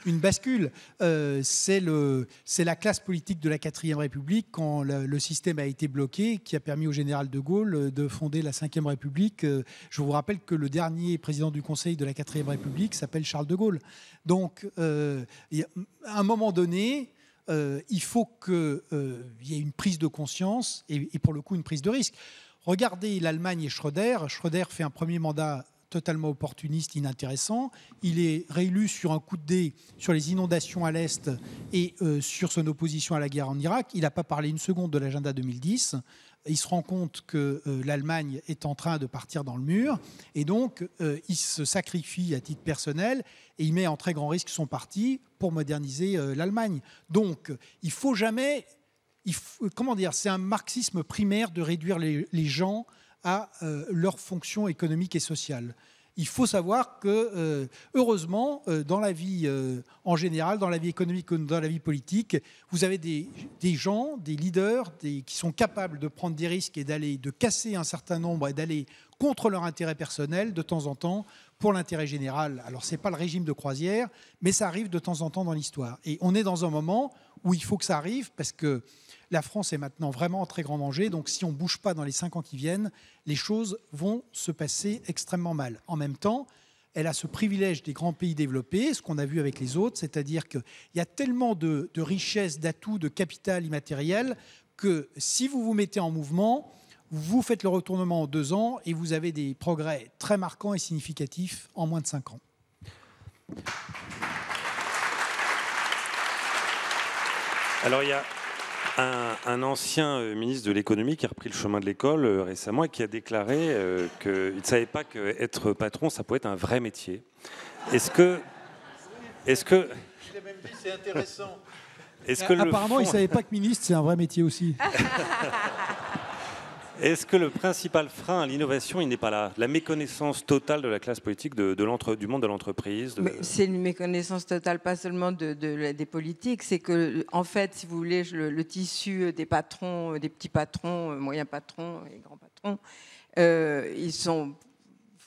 une bascule. C'est la classe politique de la 4e République, quand le système a été bloqué, qui a permis au général de Gaulle de fonder la 5e République. Je vous rappelle que le dernier président du Conseil de la 4e République s'appelle Charles de Gaulle. Donc, à un moment donné, il faut qu'il y ait une prise de conscience et pour le coup une prise de risque. Regardez l'Allemagne et Schröder. Schröder fait un premier mandat totalement opportuniste, inintéressant. Il est réélu sur un coup de dé sur les inondations à l'Est et sur son opposition à la guerre en Irak. Il n'a pas parlé une seconde de l'agenda 2010. Il se rend compte que l'Allemagne est en train de partir dans le mur et donc il se sacrifie à titre personnel et il met en très grand risque son parti pour moderniser l'Allemagne. Donc il faut jamais... comment dire, c'est un marxisme primaire de réduire les gens à leur fonction économique et sociale. Il faut savoir que, heureusement, dans la vie en général, dans la vie économique ou dans la vie politique, vous avez des gens, des leaders qui sont capables de prendre des risques et de casser un certain nombre et d'aller contre leur intérêt personnel de temps en temps pour l'intérêt général. Alors, ce n'est pas le régime de croisière, mais ça arrive de temps en temps dans l'histoire. Et on est dans un moment où il faut que ça arrive parce que la France est maintenant vraiment en très grand danger. Donc, si on ne bouge pas dans les 5 ans qui viennent, les choses vont se passer extrêmement mal. En même temps, elle a ce privilège des grands pays développés, ce qu'on a vu avec les autres, c'est-à-dire qu'il y a tellement de richesses, d'atouts, de capital immatériel que si vous vous mettez en mouvement, vous faites le retournement en 2 ans et vous avez des progrès très marquants et significatifs en moins de 5 ans. Alors, il y a un ancien ministre de l'économie qui a repris le chemin de l'école récemment et qui a déclaré qu'il ne savait pas qu'être patron, ça pouvait être un vrai métier. Est-ce que... Je l'ai même dit, c'est intéressant. Apparemment, il ne savait pas que ministre, c'est un vrai métier aussi. Est-ce que le principal frein à l'innovation, il n'est pas là? La méconnaissance totale de la classe politique, du monde de l'entreprise C'est une méconnaissance totale, pas seulement des politiques. C'est que, en fait, si vous voulez, le tissu des patrons, des petits patrons, moyens patrons et grands patrons, ils sont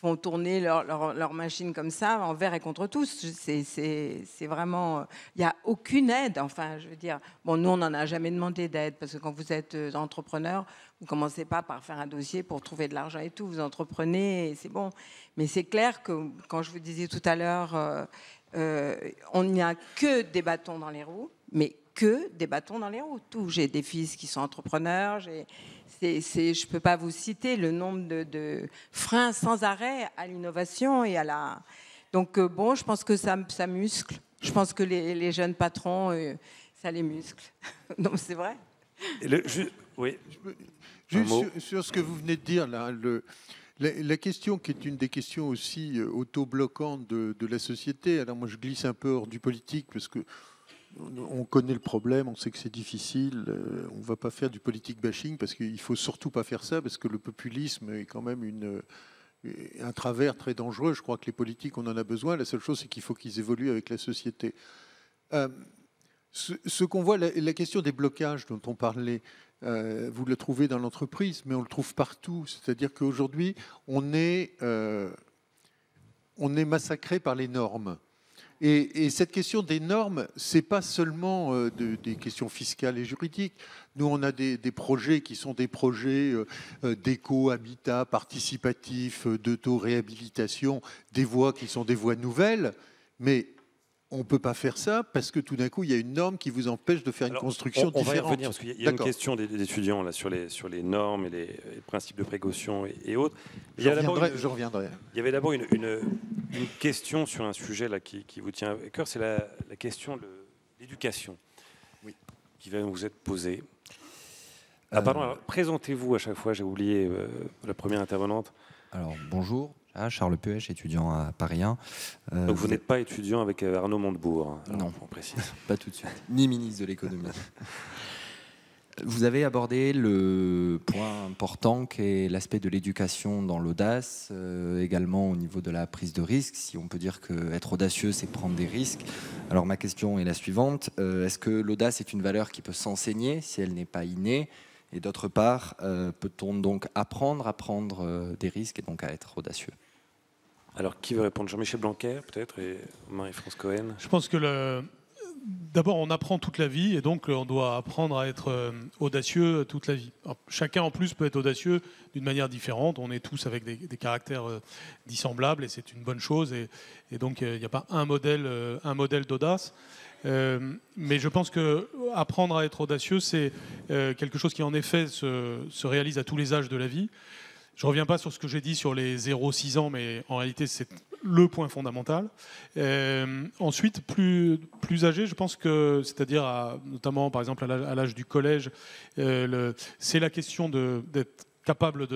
font tourner leur machine comme ça, envers et contre tous. C'est vraiment... Il n'y a aucune aide, enfin, je veux dire. Bon, nous, on n'en a jamais demandé d'aide, parce que quand vous êtes entrepreneur, vous ne commencez pas par faire un dossier pour trouver de l'argent et tout. Vous entreprenez et c'est bon. Mais c'est clair que, quand je vous disais tout à l'heure, on n'y a que des bâtons dans les roues, mais que des bâtons dans les roues. Tout. J'ai des fils qui sont entrepreneurs, je ne peux pas vous citer le nombre de freins sans arrêt à l'innovation et à la... Donc, bon, je pense que ça muscle. Je pense que les jeunes patrons, ça les muscle. Non, c'est vrai. Oui. Juste sur ce que vous venez de dire, là, la question qui est une des questions aussi autobloquantes de la société, alors moi je glisse un peu hors du politique parce que on connaît le problème, on sait que c'est difficile, on ne va pas faire du politique bashing parce qu'il ne faut surtout pas faire ça parce que le populisme est quand même un travers très dangereux. Je crois que les politiques, on en a besoin. La seule chose, c'est qu'il faut qu'ils évoluent avec la société. Ce qu'on voit, la question des blocages dont on parlait, vous le trouvez dans l'entreprise, mais on le trouve partout. C'est-à-dire qu'aujourd'hui, on est massacré par les normes. Et cette question des normes, ce n'est pas seulement des questions fiscales et juridiques. Nous, on a des projets qui sont des projets d'éco-habitat participatif, d'auto-réhabilitation, des voies qui sont des voies nouvelles, mais on ne peut pas faire ça parce que tout d'un coup, il y a une norme qui vous empêche de faire une construction différente. On va y revenir parce qu'il y a une question des étudiants là, sur les normes et les principes de précaution et autres. Je reviendrai. Il y avait d'abord une question sur un sujet là, qui vous tient à cœur, c'est la question de l'éducation qui va vous être posée. Pardon, présentez-vous à chaque fois, j'ai oublié la première intervenante. Alors, bonjour. Charles Puech, étudiant à Paris 1. Donc vous n'êtes pas étudiant avec Arnaud Montebourg, hein, non, on précise. Pas tout de suite, ni ministre de l'économie. Vous avez abordé le point important qui est l'aspect de l'éducation dans l'audace, également au niveau de la prise de risque. Si on peut dire qu'être audacieux, c'est prendre des risques. Alors ma question est la suivante. Est-ce que l'audace est une valeur qui peut s'enseigner si elle n'est pas innée ? Et d'autre part, peut-on donc apprendre à prendre des risques et donc à être audacieux ? Alors, qui veut répondre ? Jean-Michel Blanquer, peut-être, et Marie-France Cohen ? Je pense que d'abord, on apprend toute la vie, et donc on doit apprendre à être audacieux toute la vie. Alors, chacun, en plus, peut être audacieux d'une manière différente. On est tous avec des caractères dissemblables, et c'est une bonne chose. Et donc, il n'y a pas un modèle d'audace. Mais je pense que apprendre à être audacieux, c'est quelque chose qui en effet se réalise à tous les âges de la vie. Je ne reviens pas sur ce que j'ai dit sur les 0-6 ans, mais en réalité c'est le point fondamental. Ensuite, plus âgé, je pense que, c'est-à-dire notamment par exemple à l'âge du collège, c'est la question d'être capable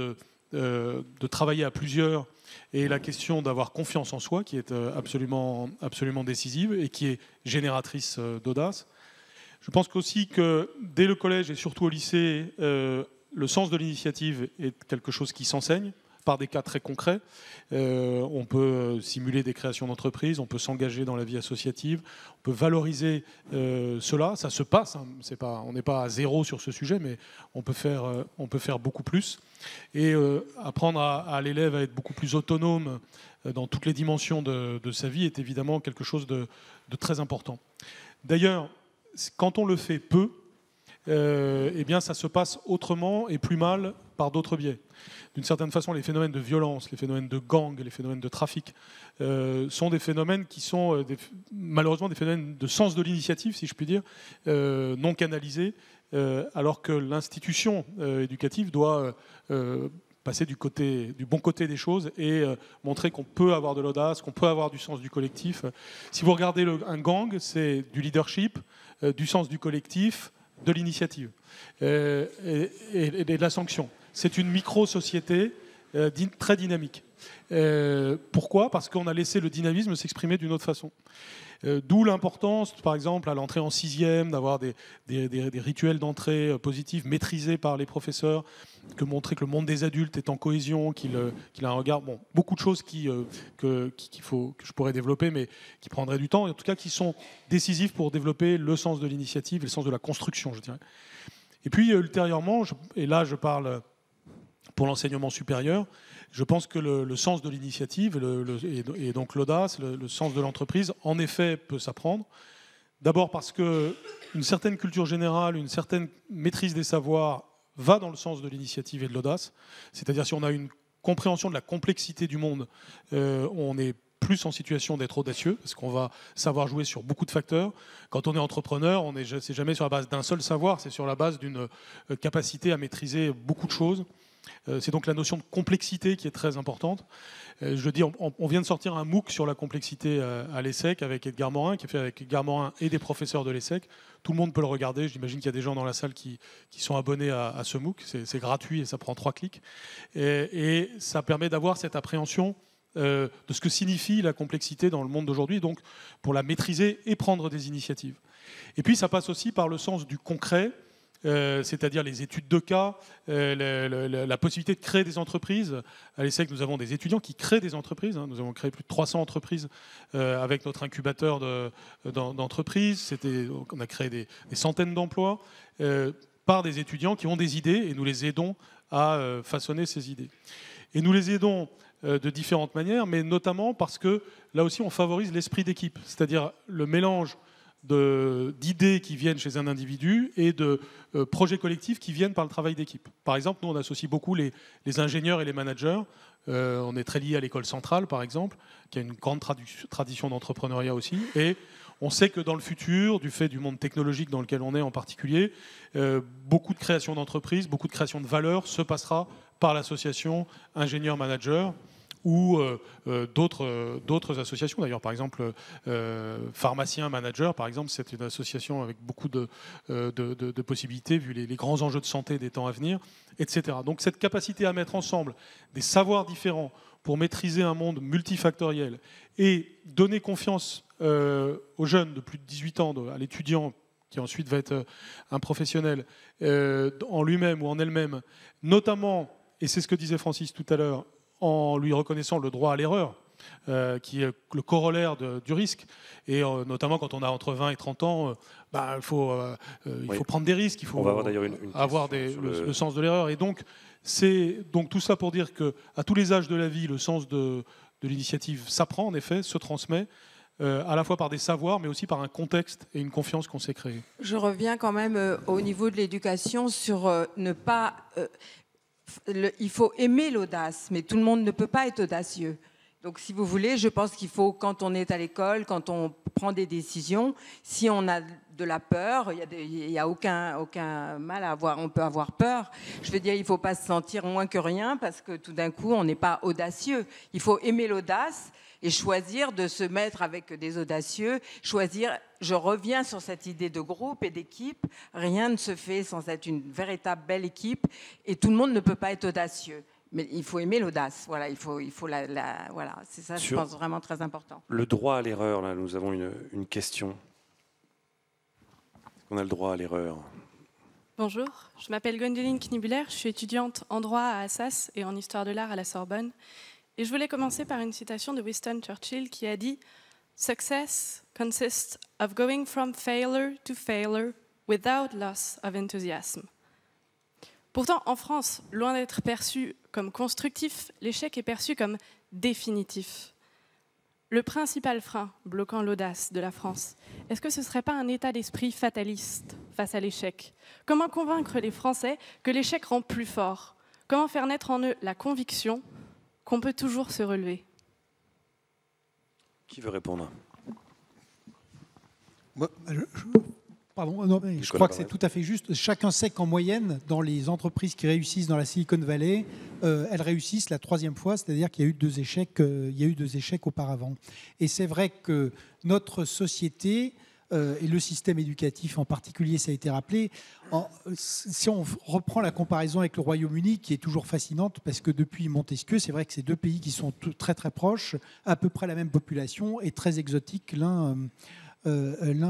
de travailler à plusieurs, et la question d'avoir confiance en soi qui est absolument décisive et qui est génératrice d'audace. Je pense aussi que dès le collège et surtout au lycée, le sens de l'initiative est quelque chose qui s'enseigne par des cas très concrets. On peut simuler des créations d'entreprises, on peut s'engager dans la vie associative, on peut valoriser cela. Ça se passe, hein. On n'est pas à zéro sur ce sujet, mais on peut faire beaucoup plus. Et apprendre à l'élève à être beaucoup plus autonome dans toutes les dimensions de sa vie est évidemment quelque chose de très important. D'ailleurs, quand on le fait peu, eh bien, ça se passe autrement et plus mal par d'autres biais. D'une certaine façon, les phénomènes de violence, les phénomènes de gang, les phénomènes de trafic sont des phénomènes qui sont malheureusement des phénomènes de sens de l'initiative, si je puis dire, non canalisés, alors que l'institution éducative doit passer du bon côté des choses et montrer qu'on peut avoir de l'audace, qu'on peut avoir du sens du collectif. Si vous regardez un gang, c'est du leadership, du sens du collectif, de l'initiative et de la sanction. C'est une micro-société très dynamique. Pourquoi ? Parce qu'on a laissé le dynamisme s'exprimer d'une autre façon. D'où l'importance, par exemple, à l'entrée en 6e, d'avoir des rituels d'entrée positifs maîtrisés par les professeurs, que montrer que le monde des adultes est en cohésion, qu'il a un regard... Bon, beaucoup de choses que je pourrais développer, mais qui prendraient du temps, et en tout cas qui sont décisives pour développer le sens de l'initiative et le sens de la construction, je dirais. Et puis, ultérieurement, et là je parle pour l'enseignement supérieur, Je pense que le sens de l'initiative et donc l'audace, le sens de l'entreprise, en effet, peut s'apprendre. D'abord parce qu'une certaine culture générale, une certaine maîtrise des savoirs va dans le sens de l'initiative et de l'audace. C'est-à-dire si on a une compréhension de la complexité du monde, on est plus en situation d'être audacieux, parce qu'on va savoir jouer sur beaucoup de facteurs. Quand on est entrepreneur, c'est jamais sur la base d'un seul savoir, c'est sur la base d'une capacité à maîtriser beaucoup de choses. C'est donc la notion de complexité qui est très importante. Je dis, on vient de sortir un MOOC sur la complexité à l'ESSEC avec Edgar Morin, qui est fait avec Edgar Morin et des professeurs de l'ESSEC. Tout le monde peut le regarder. J'imagine qu'il y a des gens dans la salle qui sont abonnés à ce MOOC. C'est gratuit et ça prend 3 clics. Et ça permet d'avoir cette appréhension de ce que signifie la complexité dans le monde d'aujourd'hui, donc pour la maîtriser et prendre des initiatives. Et puis ça passe aussi par le sens du concret, c'est-à-dire les études de cas, la possibilité de créer des entreprises. À l'ESSEC, nous avons des étudiants qui créent des entreprises. Nous avons créé plus de 300 entreprises avec notre incubateur d'entreprises. On a créé des centaines d'emplois par des étudiants qui ont des idées et nous les aidons à façonner ces idées. Et nous les aidons de différentes manières, mais notamment parce que là aussi on favorise l'esprit d'équipe, c'est-à-dire le mélange d'idées qui viennent chez un individu et de projets collectifs qui viennent par le travail d'équipe. Par exemple, nous on associe beaucoup les ingénieurs et les managers. On est très lié à l'école centrale, par exemple, qui a une grande tradition d'entrepreneuriat aussi. Et on sait que dans le futur, du fait du monde technologique dans lequel on est en particulier, beaucoup de création d'entreprises, beaucoup de création de valeur se passera par l'association ingénieur-manager ou d'autres associations. D'ailleurs, par exemple, pharmacien-manager, par exemple, c'est une association avec beaucoup de possibilités, vu les grands enjeux de santé des temps à venir, etc. Donc cette capacité à mettre ensemble des savoirs différents pour maîtriser un monde multifactoriel et donner confiance aux jeunes de plus de 18 ans, à l'étudiant qui ensuite va être un professionnel en lui-même ou en elle-même, notamment, et c'est ce que disait Francis tout à l'heure, en lui reconnaissant le droit à l'erreur, qui est le corollaire du risque. Et notamment quand on a entre 20 et 30 ans, il faut prendre des risques, il faut avoir le sens de l'erreur. Et donc, c'est tout ça pour dire qu'à tous les âges de la vie, le sens de l'initiative s'apprend, en effet, se transmet, à la fois par des savoirs, mais aussi par un contexte et une confiance qu'on s'est créée. Je reviens quand même au niveau de l'éducation sur ne pas... il faut aimer l'audace, mais tout le monde ne peut pas être audacieux. Donc, si vous voulez, je pense qu'il faut, quand on est à l'école, quand on prend des décisions, si on a de la peur, il n'y a aucun mal à avoir, on peut avoir peur. Je veux dire, il ne faut pas se sentir moins que rien parce que tout d'un coup, on n'est pas audacieux. Il faut aimer l'audace et choisir de se mettre avec des audacieux, choisir, je reviens sur cette idée de groupe et d'équipe, rien ne se fait sans être une véritable belle équipe et tout le monde ne peut pas être audacieux. Mais il faut aimer l'audace, voilà, il faut voilà, c'est ça, je pense, vraiment très important. Le droit à l'erreur, là, nous avons une question. On a le droit à l'erreur. Bonjour, je m'appelle Gwendoline Knibuller, je suis étudiante en droit à Assas et en histoire de l'art à la Sorbonne. Et je voulais commencer par une citation de Winston Churchill qui a dit « Success consists of going from failure to failure without loss of enthusiasm ». Pourtant, en France, loin d'être perçu comme constructif, l'échec est perçu comme définitif. Le principal frein bloquant l'audace de la France, est-ce que ce ne serait pas un état d'esprit fataliste face à l'échec? Comment convaincre les Français que l'échec rend plus fort? Comment faire naître en eux la conviction qu'on peut toujours se relever? Qui veut répondre? Pardon, non, mais je crois que c'est tout à fait juste. Chacun sait qu'en moyenne, dans les entreprises qui réussissent dans la Silicon Valley, elles réussissent la 3e fois, c'est-à-dire qu'il y a eu 2 échecs, auparavant. Et c'est vrai que notre société et le système éducatif en particulier, ça a été rappelé. Si on reprend la comparaison avec le Royaume-Uni, qui est toujours fascinante, parce que depuis Montesquieu, c'est vrai que c'est 2 pays qui sont très très proches, à peu près la même population et très exotiques l'un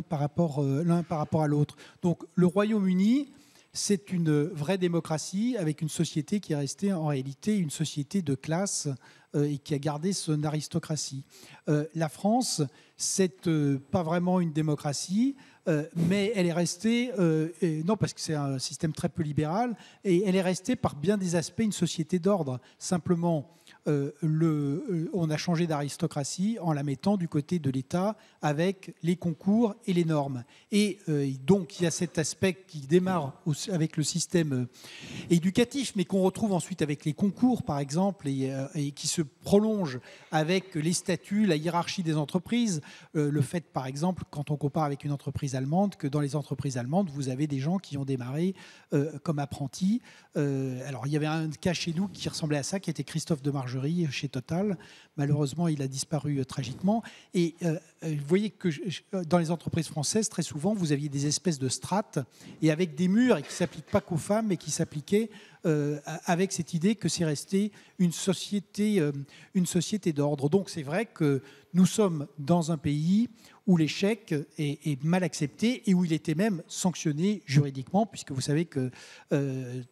par rapport à l'autre. Donc le Royaume-Uni, c'est une vraie démocratie avec une société qui est restée en réalité une société de classe et qui a gardé son aristocratie. La France, c'est pas vraiment une démocratie, mais elle est restée, non parce que c'est un système très peu libéral, et elle est restée par bien des aspects une société d'ordre. Simplement, on a changé d'aristocratie en la mettant du côté de l'État avec les concours et les normes. Et donc, il y a cet aspect qui démarre avec le système éducatif, mais qu'on retrouve ensuite avec les concours, par exemple, et qui se prolonge avec les statuts, la hiérarchie des entreprises. Le fait, par exemple, quand on compare avec une entreprise allemande, que dans les entreprises allemandes, vous avez des gens qui ont démarré comme apprentis. Alors, il y avait un cas chez nous qui ressemblait à ça, qui était Christophe de Margerie chez Total. Malheureusement, il a disparu tragiquement. Et vous voyez que dans les entreprises françaises, très souvent, vous aviez des espèces de strates et avec des murs, et qui ne s'appliquent pas qu'aux femmes, mais qui s'appliquaient avec cette idée que c'est resté une société d'ordre. Donc c'est vrai que nous sommes dans un pays où l'échec est mal accepté et où il était même sanctionné juridiquement, puisque vous savez que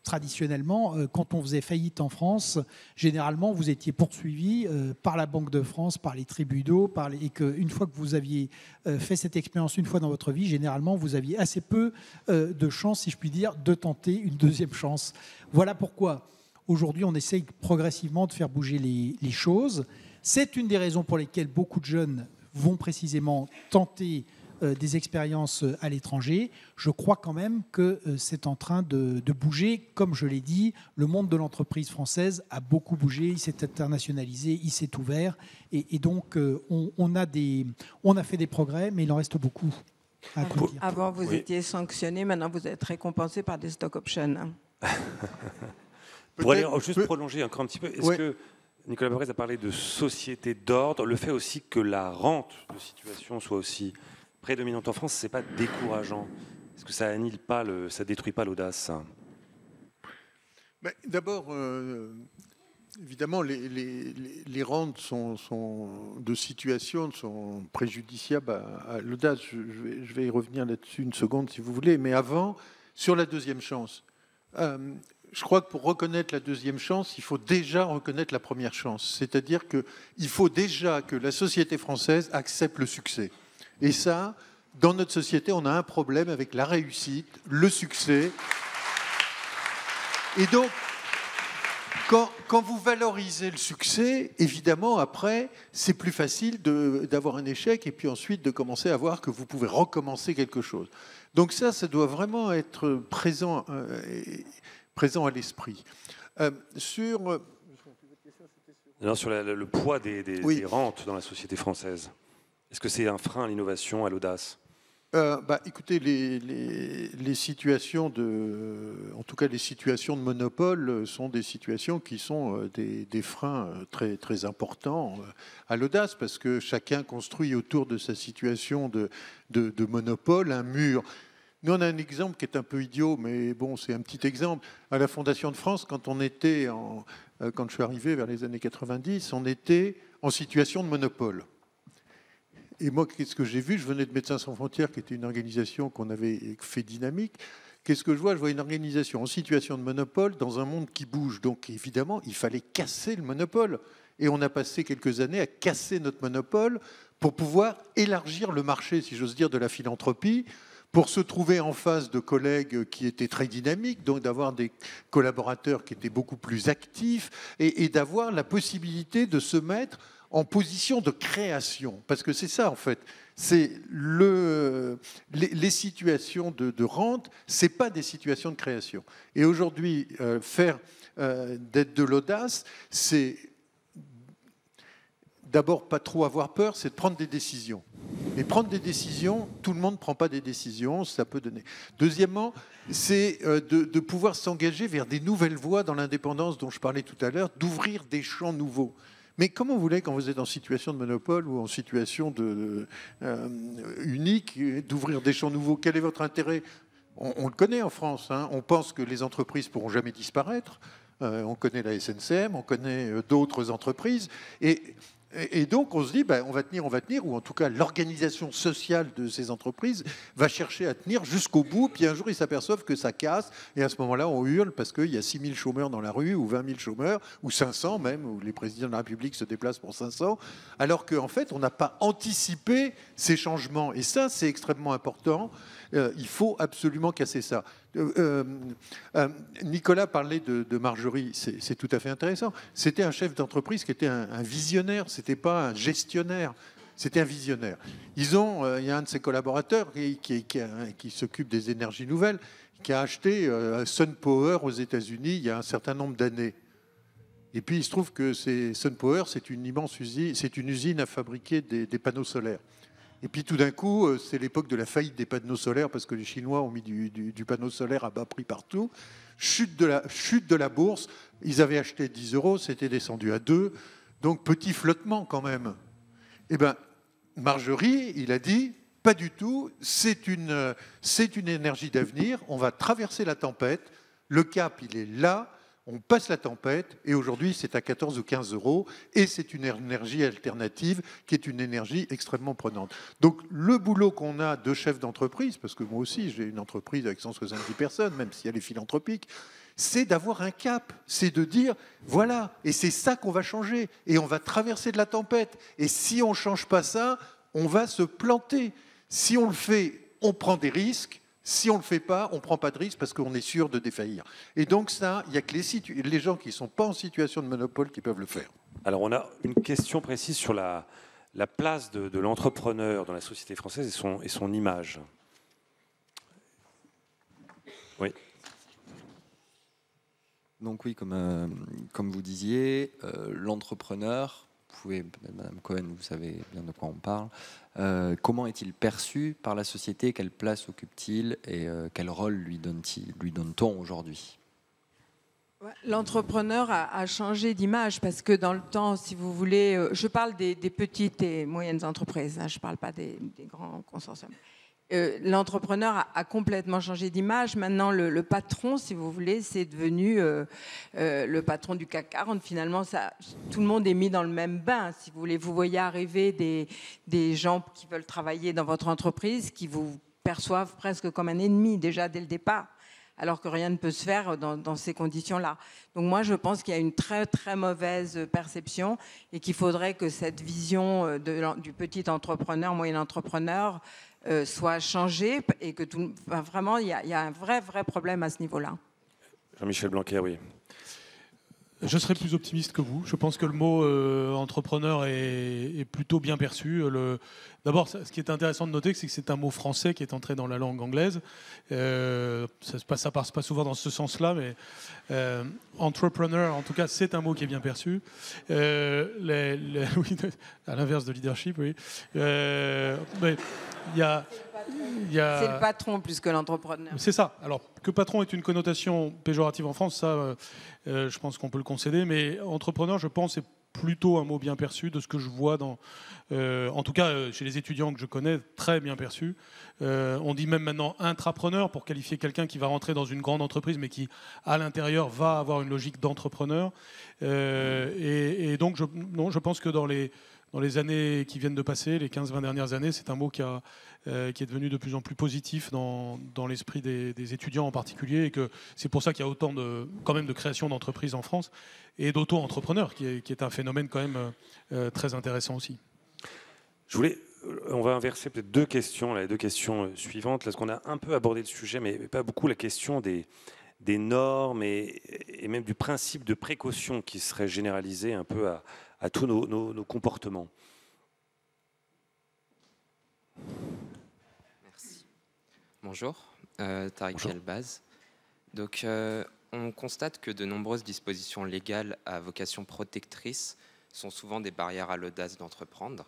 traditionnellement, quand on faisait faillite en France, généralement vous étiez poursuivi par la Banque de France, par les tribunaux, et qu'une fois que vous aviez fait cette expérience une fois dans votre vie, généralement vous aviez assez peu de chance, si je puis dire, de tenter une deuxième chance. Voilà pourquoi aujourd'hui on essaye progressivement de faire bouger les choses. C'est une des raisons pour lesquelles beaucoup de jeunes vont précisément tenter des expériences à l'étranger. Je crois quand même que c'est en train de bouger. Comme je l'ai dit, le monde de l'entreprise française a beaucoup bougé, il s'est internationalisé, il s'est ouvert. Et donc, on a fait des progrès, mais il en reste beaucoup à accomplir. Avant, vous étiez sanctionné, maintenant vous êtes récompensé par des stock options. Pour aller juste prolonger encore un petit peu, est-ce que Nicolas Bavrez a parlé de société d'ordre, le fait aussi que la rente de situation soit aussi prédominante en France, c'est pas décourageant? Est-ce que ça annule pas, ça détruit pas l'audace? D'abord, évidemment, les rentes de situation sont préjudiciables à l'audace. Je vais y revenir là-dessus une seconde, si vous voulez. Mais avant, sur la deuxième chance, je crois que pour reconnaître la deuxième chance, il faut déjà reconnaître la première chance. C'est-à-dire qu'il faut déjà que la société française accepte le succès. Et ça, dans notre société, on a un problème avec la réussite, le succès. Et donc, quand vous valorisez le succès, évidemment, après, c'est plus facile d'avoir un échec et puis ensuite de commencer à voir que vous pouvez recommencer quelque chose. Donc ça doit vraiment être présent à l'esprit. Sur le poids des rentes dans la société française, est-ce que c'est un frein à l'innovation, à l'audace? Écoutez, les situations en tout cas les situations de monopole sont des situations qui sont des freins très, très importants à l'audace, parce que chacun construit autour de sa situation de monopole un mur. Nous, on a un exemple qui est un peu idiot, mais bon, c'est un petit exemple. À la Fondation de France, quand je suis arrivé vers les années 90, on était en situation de monopole. Et moi, qu'est-ce que j'ai vu? Je venais de Médecins sans frontières, qui était une organisation qu'on avait fait dynamique. Qu'est-ce que je vois? Je vois une organisation en situation de monopole dans un monde qui bouge. Donc, évidemment, il fallait casser le monopole. Et on a passé quelques années à casser notre monopole pour pouvoir élargir le marché, si j'ose dire, de la philanthropie, pour se trouver en face de collègues qui étaient très dynamiques, donc d'avoir des collaborateurs qui étaient beaucoup plus actifs et d'avoir la possibilité de se mettre en position de création. Parce que c'est ça, en fait. C'est les situations de rente, ce n'est pas des situations de création. Et aujourd'hui, faire d'être de l'audace, c'est d'abord pas trop avoir peur, c'est de prendre des décisions. Et prendre des décisions, tout le monde ne prend pas des décisions, ça peut donner. Deuxièmement, c'est de pouvoir s'engager vers des nouvelles voies dans l'indépendance dont je parlais tout à l'heure, d'ouvrir des champs nouveaux. Mais comment vous voulez, quand vous êtes en situation de monopole ou en situation unique, d'ouvrir des champs nouveaux? Quel est votre intérêt? On le connaît en France, hein. On pense que les entreprises ne pourront jamais disparaître. On connaît la SNCM, on connaît d'autres entreprises. Et donc, on se dit, on va tenir, ou en tout cas, l'organisation sociale de ces entreprises va chercher à tenir jusqu'au bout, puis un jour, ils s'aperçoivent que ça casse, et à ce moment-là, on hurle parce qu'il y a 6 000 chômeurs dans la rue, ou 20 000 chômeurs, ou 500 même, où les présidents de la République se déplacent pour 500, alors qu'en fait, on n'a pas anticipé ces changements. Et ça, c'est extrêmement important. Il faut absolument casser ça. Nicolas parlait de Marjorie, c'est tout à fait intéressant. C'était un chef d'entreprise qui était un visionnaire, c'était pas un gestionnaire. C'était un visionnaire. Il y a un de ses collaborateurs qui s'occupe des énergies nouvelles, qui a acheté SunPower aux États-Unis il y a un certain nombre d'années. Et puis il se trouve que SunPower, c'est une immense usine, c'est une usine à fabriquer des panneaux solaires. Et puis tout d'un coup, c'est l'époque de la faillite des panneaux solaires parce que les Chinois ont mis du panneau solaire à bas prix partout. Chute de la bourse. Ils avaient acheté 10 €, c'était descendu à 2. Donc petit flottement quand même. Eh bien, Marjorie, il a dit, pas du tout, c'est une énergie d'avenir, on va traverser la tempête, le cap, il est là, on passe la tempête, et aujourd'hui, c'est à 14 ou 15 €, et c'est une énergie alternative qui est une énergie extrêmement prenante. Donc, le boulot qu'on a de chef d'entreprise, parce que moi aussi, j'ai une entreprise avec 170 personnes, même si elle est philanthropique, c'est d'avoir un cap, c'est de dire, voilà, et c'est ça qu'on va changer, et on va traverser de la tempête. Et si on ne change pas ça, on va se planter. Si on le fait, on prend des risques. Si on ne le fait pas, on ne prend pas de risques parce qu'on est sûr de défaillir. Et donc ça, il n'y a que les gens qui ne sont pas en situation de monopole qui peuvent le faire. Alors on a une question précise sur la place de l'entrepreneur dans la société française et son image. Oui. Donc oui, comme vous disiez, l'entrepreneur, Madame Cohen, vous savez bien de quoi on parle, comment est-il perçu par la société, quelle place occupe-t-il et quel rôle lui donne-t-on aujourd'hui? L'entrepreneur a changé d'image parce que dans le temps, si vous voulez, je parle des petites et moyennes entreprises, hein, je ne parle pas des grands consortiums. L'entrepreneur a complètement changé d'image. Maintenant, le patron, si vous voulez, c'est devenu le patron du CAC 40. Finalement, tout le monde est mis dans le même bain. Si vous voulez, vous voyez arriver des gens qui veulent travailler dans votre entreprise, qui vous perçoivent presque comme un ennemi déjà dès le départ, alors que rien ne peut se faire dans ces conditions-là. Donc moi, je pense qu'il y a une très, très mauvaise perception et qu'il faudrait que cette vision du petit entrepreneur, moyen entrepreneur, soit changée et que vraiment, il y a un vrai problème à ce niveau-là. Jean-Michel Blanquer, oui. Je serais plus optimiste que vous. Je pense que le mot entrepreneur est plutôt bien perçu. D'abord, ce qui est intéressant de noter, c'est que c'est un mot français qui est entré dans la langue anglaise. Ça passe pas souvent dans ce sens-là, mais entrepreneur, en tout cas, c'est un mot qui est bien perçu. Oui, à l'inverse de leadership, oui. Mais il y a... C'est le patron plus que l'entrepreneur. C'est ça. Alors, que patron est une connotation péjorative en France, ça, je pense qu'on peut le concéder. Mais entrepreneur, je pense, c'est plutôt un mot bien perçu de ce que je vois en tout cas chez les étudiants que je connais, très bien perçu. On dit même maintenant intrapreneur pour qualifier quelqu'un qui va rentrer dans une grande entreprise mais qui, à l'intérieur, va avoir une logique d'entrepreneur. Et donc, je pense que dans les années qui viennent de passer, les 15-20 dernières années, c'est un mot qui est devenu de plus en plus positif dans l'esprit des étudiants en particulier, et que c'est pour ça qu'il y a autant quand même de création d'entreprises en France et d'auto-entrepreneurs, qui est un phénomène quand même très intéressant aussi. On va inverser peut-être deux questions, les deux questions suivantes, parce qu'on a un peu abordé le sujet, mais pas beaucoup, la question des normes et même du principe de précaution qui serait généralisé un peu à tous nos comportements. Merci. Bonjour, Tariq Elbaz. Donc, on constate que de nombreuses dispositions légales à vocation protectrice sont souvent des barrières à l'audace d'entreprendre.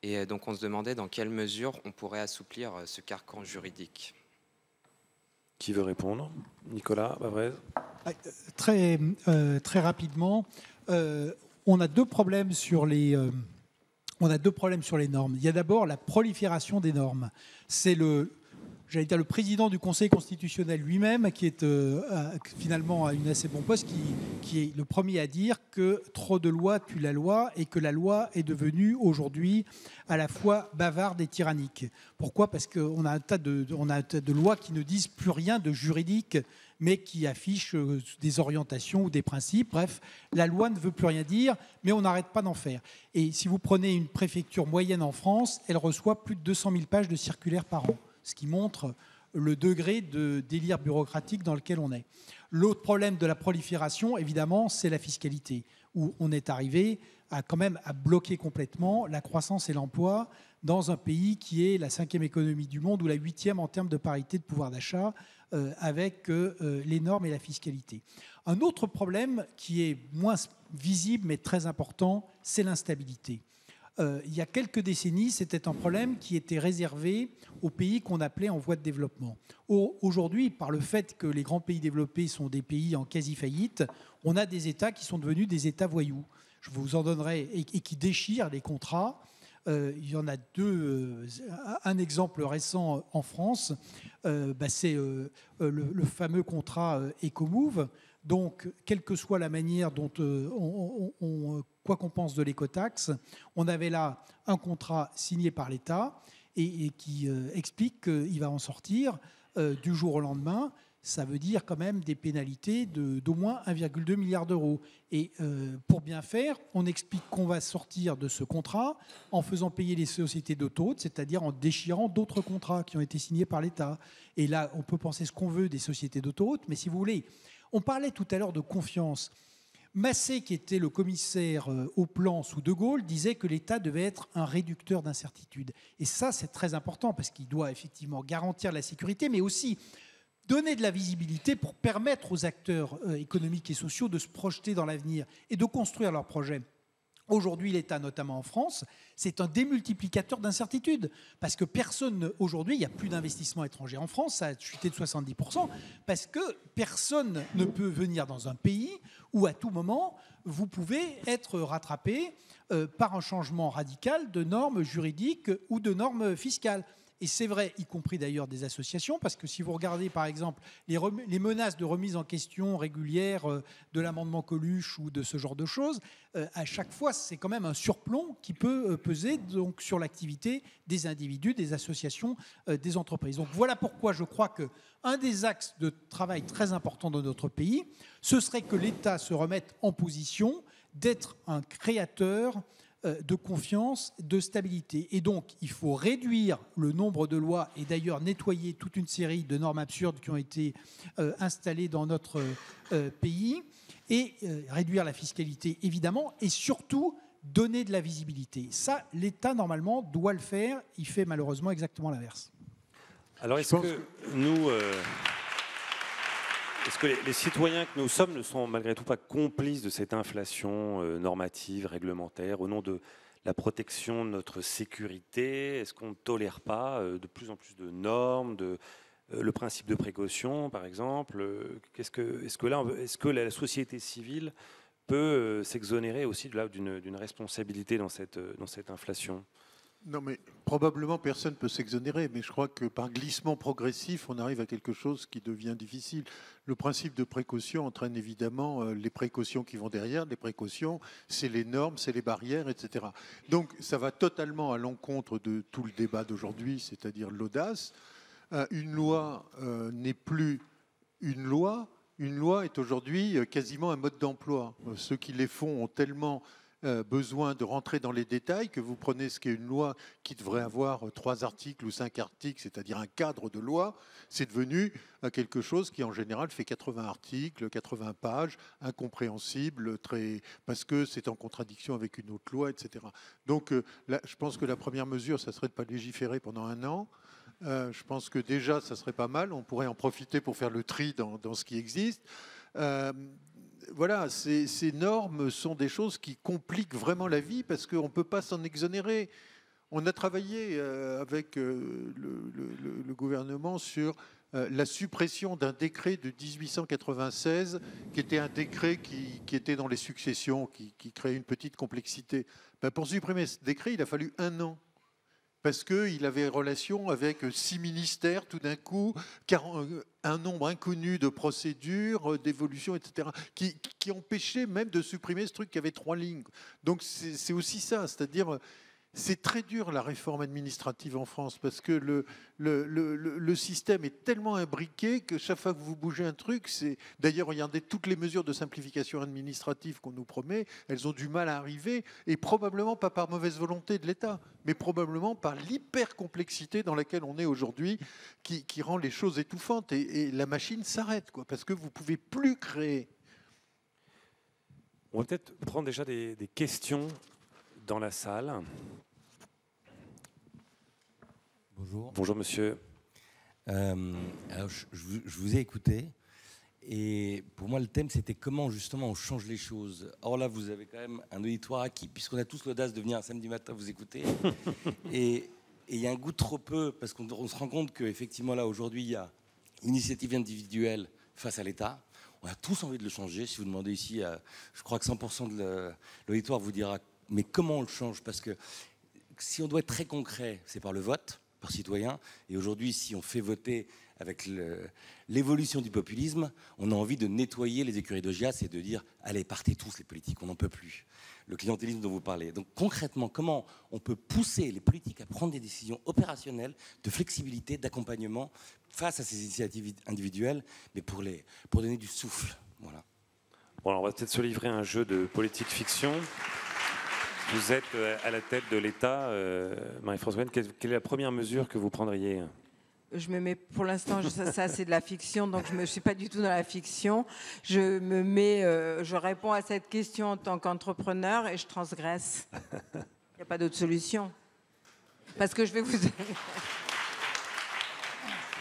Et donc, on se demandait dans quelle mesure on pourrait assouplir ce carcan juridique. Qui veut répondre? Nicolas Bavrez. Très rapidement, on a deux problèmes sur les normes. Il y a d'abord la prolifération des normes. C'est le président du Conseil constitutionnel lui-même qui est finalement à une assez bon poste, qui est le premier à dire que trop de lois tue la loi et que la loi est devenue aujourd'hui à la fois bavarde et tyrannique. Pourquoi? Parce qu'on a un tas de lois qui ne disent plus rien de juridique, mais qui affichent des orientations ou des principes. Bref, la loi ne veut plus rien dire, mais on n'arrête pas d'en faire. Et si vous prenez une préfecture moyenne en France, elle reçoit plus de 200 000 pages de circulaires par an. ce qui montre le degré de délire bureaucratique dans lequel on est. L'autre problème de la prolifération, évidemment, c'est la fiscalité, où on est arrivé quand même à bloquer complètement la croissance et l'emploi dans un pays qui est la 5e économie du monde ou la 8e en termes de parité de pouvoir d'achat avec les normes et la fiscalité. Un autre problème qui est moins visible mais très important, c'est l'instabilité. Il y a quelques décennies, c'était un problème qui était réservé aux pays qu'on appelait en voie de développement. Aujourd'hui, par le fait que les grands pays développés sont des pays en quasi-faillite, on a des États qui sont devenus des États voyous. Je vous en donnerai, et qui déchirent les contrats. Il y en a deux. Un exemple récent en France, c'est le fameux contrat Ecomove. Donc, quelle que soit la manière dont quoi qu'on pense de l'écotaxe, on avait là un contrat signé par l'État et qui explique qu'il va en sortir du jour au lendemain. Ça veut dire quand même des pénalités d'au moins 1,2 milliard d'euros. Et pour bien faire, on explique qu'on va sortir de ce contrat en faisant payer les sociétés d'autoroutes, c'est-à-dire en déchirant d'autres contrats qui ont été signés par l'État. Et là, on peut penser ce qu'on veut des sociétés d'autoroutes, mais si vous voulez, on parlait tout à l'heure de confiance. Massé, qui était le commissaire au plan sous De Gaulle, disait que l'État devait être un réducteur d'incertitude. Et ça, c'est très important parce qu'il doit effectivement garantir la sécurité, mais aussi donner de la visibilité pour permettre aux acteurs économiques et sociaux de se projeter dans l'avenir et de construire leurs projets. Aujourd'hui, l'État, notamment en France, c'est un démultiplicateur d'incertitudes. Parce que personne, aujourd'hui, il n'y a plus d'investissement étranger en France, ça a chuté de 70%, parce que personne ne peut venir dans un pays où, à tout moment, vous pouvez être rattrapé par un changement radical de normes juridiques ou de normes fiscales. Et c'est vrai, y compris d'ailleurs des associations, parce que si vous regardez par exemple les menaces de remise en question régulière de l'amendement Coluche ou de ce genre de choses, à chaque fois c'est quand même un surplomb qui peut peser donc, sur l'activité des individus, des associations, des entreprises. Donc voilà pourquoi je crois qu'un des axes de travail très importants de notre pays, ce serait que l'État se remette en position d'être un créateur de confiance, de stabilité. Et donc, il faut réduire le nombre de lois et d'ailleurs nettoyer toute une série de normes absurdes qui ont été installées dans notre pays et réduire la fiscalité, évidemment, et surtout donner de la visibilité. Ça, l'État, normalement, doit le faire. Il fait malheureusement exactement l'inverse. Alors, est-ce que nous... Est-ce que les citoyens que nous sommes ne sont malgré tout pas complices de cette inflation normative, réglementaire, au nom de la protection de notre sécurité? Est-ce qu'on ne tolère pas de plus en plus de normes, le principe de précaution, par exemple? Est-ce que la société civile peut s'exonérer aussi d'une responsabilité dans cette inflation? Non, mais probablement personne ne peut s'exonérer, mais je crois que par glissement progressif, on arrive à quelque chose qui devient difficile. Le principe de précaution entraîne évidemment les précautions qui vont derrière. Les précautions, c'est les normes, c'est les barrières, etc. Donc ça va totalement à l'encontre de tout le débat d'aujourd'hui, c'est-à-dire l'audace. Une loi n'est plus une loi. Une loi est aujourd'hui quasiment un mode d'emploi. Ceux qui les font ont tellement besoin de rentrer dans les détails, que vous prenez ce qu'est une loi qui devrait avoir 3 articles ou 5 articles, c'est-à-dire un cadre de loi, c'est devenu quelque chose qui en général fait 80 articles, 80 pages, incompréhensible, parce que c'est en contradiction avec une autre loi, etc. Donc là, je pense que la première mesure, ça serait de ne pas légiférer pendant 1 an. Je pense que déjà, ça serait pas mal. On pourrait en profiter pour faire le tri dans ce qui existe. Voilà, ces normes sont des choses qui compliquent vraiment la vie parce qu'on ne peut pas s'en exonérer. On a travaillé avec le gouvernement sur la suppression d'un décret de 1896 qui était un décret qui était dans les successions, qui créait une petite complexité. Ben, pour supprimer ce décret, il a fallu 1 an. Parce qu'il avait relation avec 6 ministères, tout d'un coup, un nombre inconnu de procédures, d'évolutions, etc., qui empêchaient même de supprimer ce truc qui avait 3 lignes. Donc c'est aussi ça, c'est-à-dire C'est très dur la réforme administrative en France parce que le système est tellement imbriqué que chaque fois que vous bougez un truc, c'est... D'ailleurs, regardez toutes les mesures de simplification administrative qu'on nous promet, elles ont du mal à arriver, et probablement pas par mauvaise volonté de l'État, mais probablement par l'hyper-complexité dans laquelle on est aujourd'hui qui rend les choses étouffantes. Et la machine s'arrête, quoi, parce que vous ne pouvez plus créer. On va peut-être prendre déjà des questions dans la salle. Bonjour. Bonjour monsieur. Alors je vous ai écouté et pour moi le thème c'était comment justement on change les choses. Or là vous avez quand même un auditoire acquis puisqu'on a tous l'audace de venir un samedi matin vous écouter et il y a un goût de trop peu parce qu'on se rend compte qu'effectivement là aujourd'hui il y a une initiative individuelle face à l'État. On a tous envie de le changer. Si vous demandez ici, je crois que 100% de l'auditoire vous dira mais comment on le change? Parce que si on doit être très concret, c'est par le vote, par citoyen. Et aujourd'hui, si on fait voter avec l'évolution du populisme, on a envie de nettoyer les écuries de Gias et de dire « Allez, partez tous les politiques, on n'en peut plus ». Le clientélisme dont vous parlez. Donc concrètement, comment on peut pousser les politiques à prendre des décisions opérationnelles, de flexibilité, d'accompagnement face à ces initiatives individuelles, mais pour donner du souffle. Voilà. Bon, alors on va peut-être se livrer à un jeu de politique-fiction. Vous êtes à la tête de l'État, Marie-France, quelle est la première mesure que vous prendriez? Je me mets, pour l'instant, ça c'est de la fiction, donc je ne suis pas du tout dans la fiction. Je réponds à cette question en tant qu'entrepreneur et je transgresse. Il n'y a pas d'autre solution. Parce que je vais vous...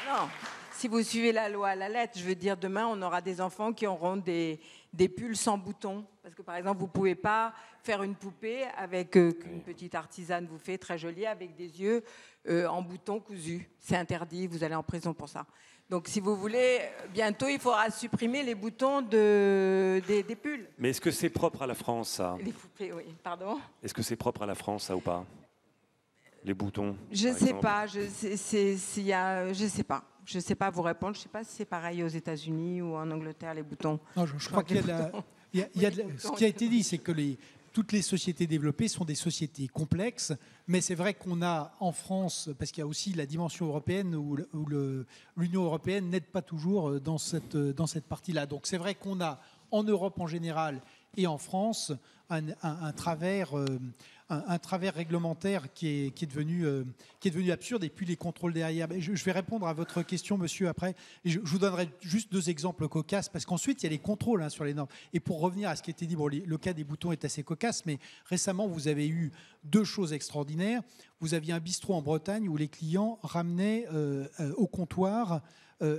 Non, si vous suivez la loi à la lettre, je veux dire, demain, on aura des enfants qui auront des pulls sans boutons. Parce que, par exemple, vous ne pouvez pas faire une poupée avec qu'une petite artisane vous fait, très jolie, avec des yeux en boutons cousus. C'est interdit, vous allez en prison pour ça. Donc, si vous voulez, bientôt, il faudra supprimer les boutons des pulls. Mais est-ce que c'est propre à la France, ça? Les poupées, oui. Pardon? Est-ce que c'est propre à la France, ça, ou pas? Les boutons? Je ne sais pas. Je sais pas. Je ne sais pas vous répondre. Je ne sais pas si c'est pareil aux États-Unis ou en Angleterre, les boutons. Non, je crois qu'il y a ce qui a été dit, c'est que toutes les sociétés développées sont des sociétés complexes, mais c'est vrai qu'on a en France, parce qu'il y a aussi la dimension européenne où l'Union européenne n'aide pas toujours dans cette partie-là. Donc c'est vrai qu'on a en Europe en général et en France un travers réglementaire qui est devenu absurde, et puis les contrôles derrière. Je vais répondre à votre question, monsieur, après. Et je vous donnerai juste 2 exemples cocasses, parce qu'ensuite, il y a les contrôles sur les normes. Et pour revenir à ce qui a été dit, bon, le cas des boutons est assez cocasse, mais récemment, vous avez eu 2 choses extraordinaires. Vous aviez un bistrot en Bretagne où les clients ramenaient au comptoir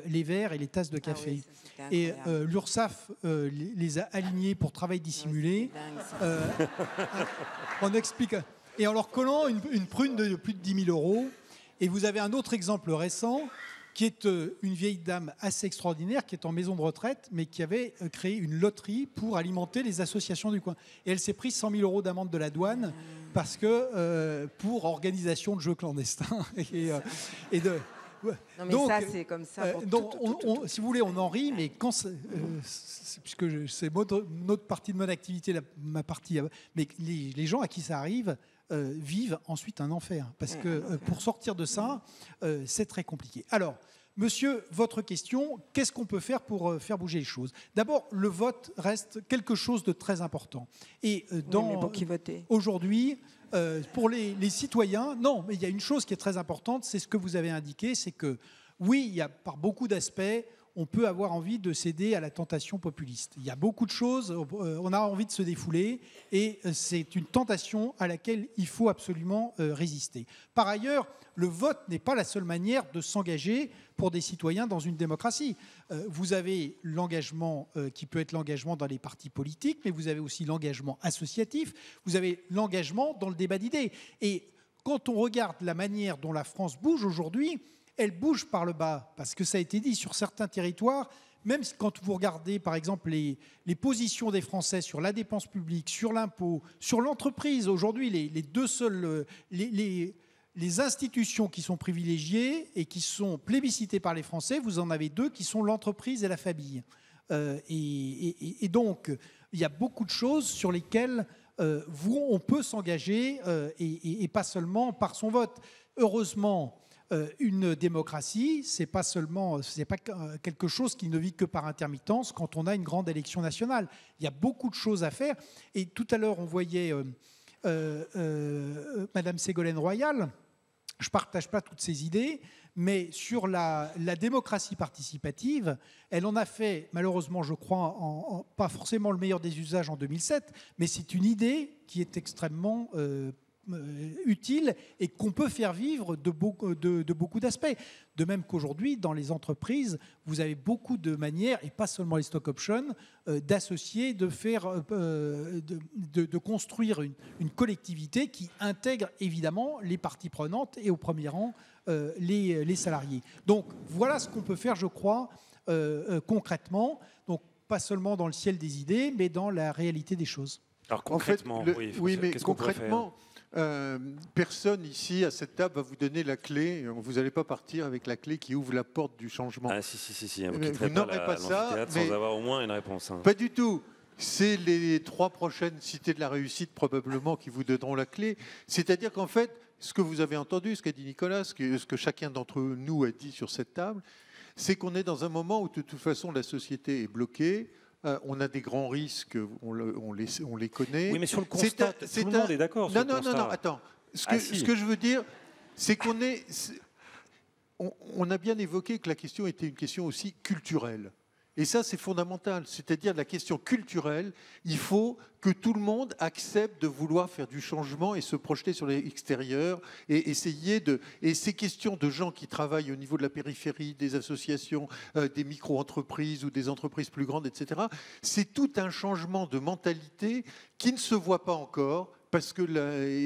les verres et les tasses de café. Ah oui, et l'URSSAF les a alignés pour travail dissimulé. On explique. Et en leur collant une prune de plus de 10 000 €. Et vous avez un autre exemple récent qui est une vieille dame assez extraordinaire qui est en maison de retraite, mais qui avait créé une loterie pour alimenter les associations du coin. Et elle s'est prise 100 000 € d'amende de la douane parce que pour organisation de jeux clandestins et de... Non, mais donc, ça, c'est comme ça. Si vous voulez, on en rit, mais quand puisque c'est notre partie de mon activité, ma partie, mais les gens à qui ça arrive vivent ensuite un enfer. Parce que pour sortir de ça, c'est très compliqué. Alors, monsieur, votre question, qu'est-ce qu'on peut faire pour faire bouger les choses? D'abord, le vote reste quelque chose de très important. Et mais pour qui voter aujourd'hui, pour les citoyens, non, mais il y a une chose qui est très importante, c'est ce que vous avez indiqué, c'est que oui, il y a par beaucoup d'aspects, on peut avoir envie de céder à la tentation populiste. Il y a beaucoup de choses, on a envie de se défouler, et c'est une tentation à laquelle il faut absolument résister. Par ailleurs, le vote n'est pas la seule manière de s'engager pour des citoyens dans une démocratie. Vous avez l'engagement qui peut être l'engagement dans les partis politiques, mais vous avez aussi l'engagement associatif, vous avez l'engagement dans le débat d'idées. Et quand on regarde la manière dont la France bouge aujourd'hui, elle bouge par le bas, parce que ça a été dit sur certains territoires, même quand vous regardez par exemple les positions des Français sur la dépense publique, sur l'impôt, sur l'entreprise, aujourd'hui les deux seuls... Les institutions qui sont privilégiées et qui sont plébiscitées par les Français, vous en avez 2 qui sont l'entreprise et la famille. Et donc, il y a beaucoup de choses sur lesquelles on peut s'engager et pas seulement par son vote. Heureusement, une démocratie, c'est pas quelque chose qui ne vit que par intermittence quand on a une grande élection nationale. Il y a beaucoup de choses à faire. Et tout à l'heure, on voyait Madame Ségolène Royal. Je ne partage pas toutes ses idées, mais sur la démocratie participative, elle en a fait, malheureusement, je crois, pas forcément le meilleur des usages en 2007, mais c'est une idée qui est extrêmement utile et qu'on peut faire vivre de beaucoup d'aspects. De même qu'aujourd'hui, dans les entreprises, vous avez beaucoup de manières, et pas seulement les stock options, d'associer, de construire une collectivité qui intègre évidemment les parties prenantes et au premier rang les salariés. Donc voilà ce qu'on peut faire, je crois, concrètement. Donc pas seulement dans le ciel des idées, mais dans la réalité des choses. Alors concrètement, en fait, mais concrètement, personne ici à cette table va vous donner la clé. Vous n'allez pas partir avec la clé qui ouvre la porte du changement. Ah si. Vous n'aurez pas ça, sans avoir au moins une réponse. Hein. Pas du tout. C'est les 3 prochaines cités de la réussite probablement qui vous donneront la clé. C'est-à-dire qu'en fait, ce que vous avez entendu, ce qu'a dit Nicolas, ce que chacun d'entre nous a dit sur cette table, c'est qu'on est dans un moment où de toute façon la société est bloquée. On a des grands risques, on les connaît. Oui, mais sur le constat, tout le monde est d'accord. Non, attends. Ce que je veux dire, c'est on a bien évoqué que la question était une question aussi culturelle. Et ça, c'est fondamental. C'est-à-dire la question culturelle, il faut que tout le monde accepte de vouloir faire du changement et se projeter sur l'extérieur et essayer de... Et ces questions de gens qui travaillent au niveau de la périphérie, des associations, des micro-entreprises ou des entreprises plus grandes, etc., c'est tout un changement de mentalité qui ne se voit pas encore. Parce que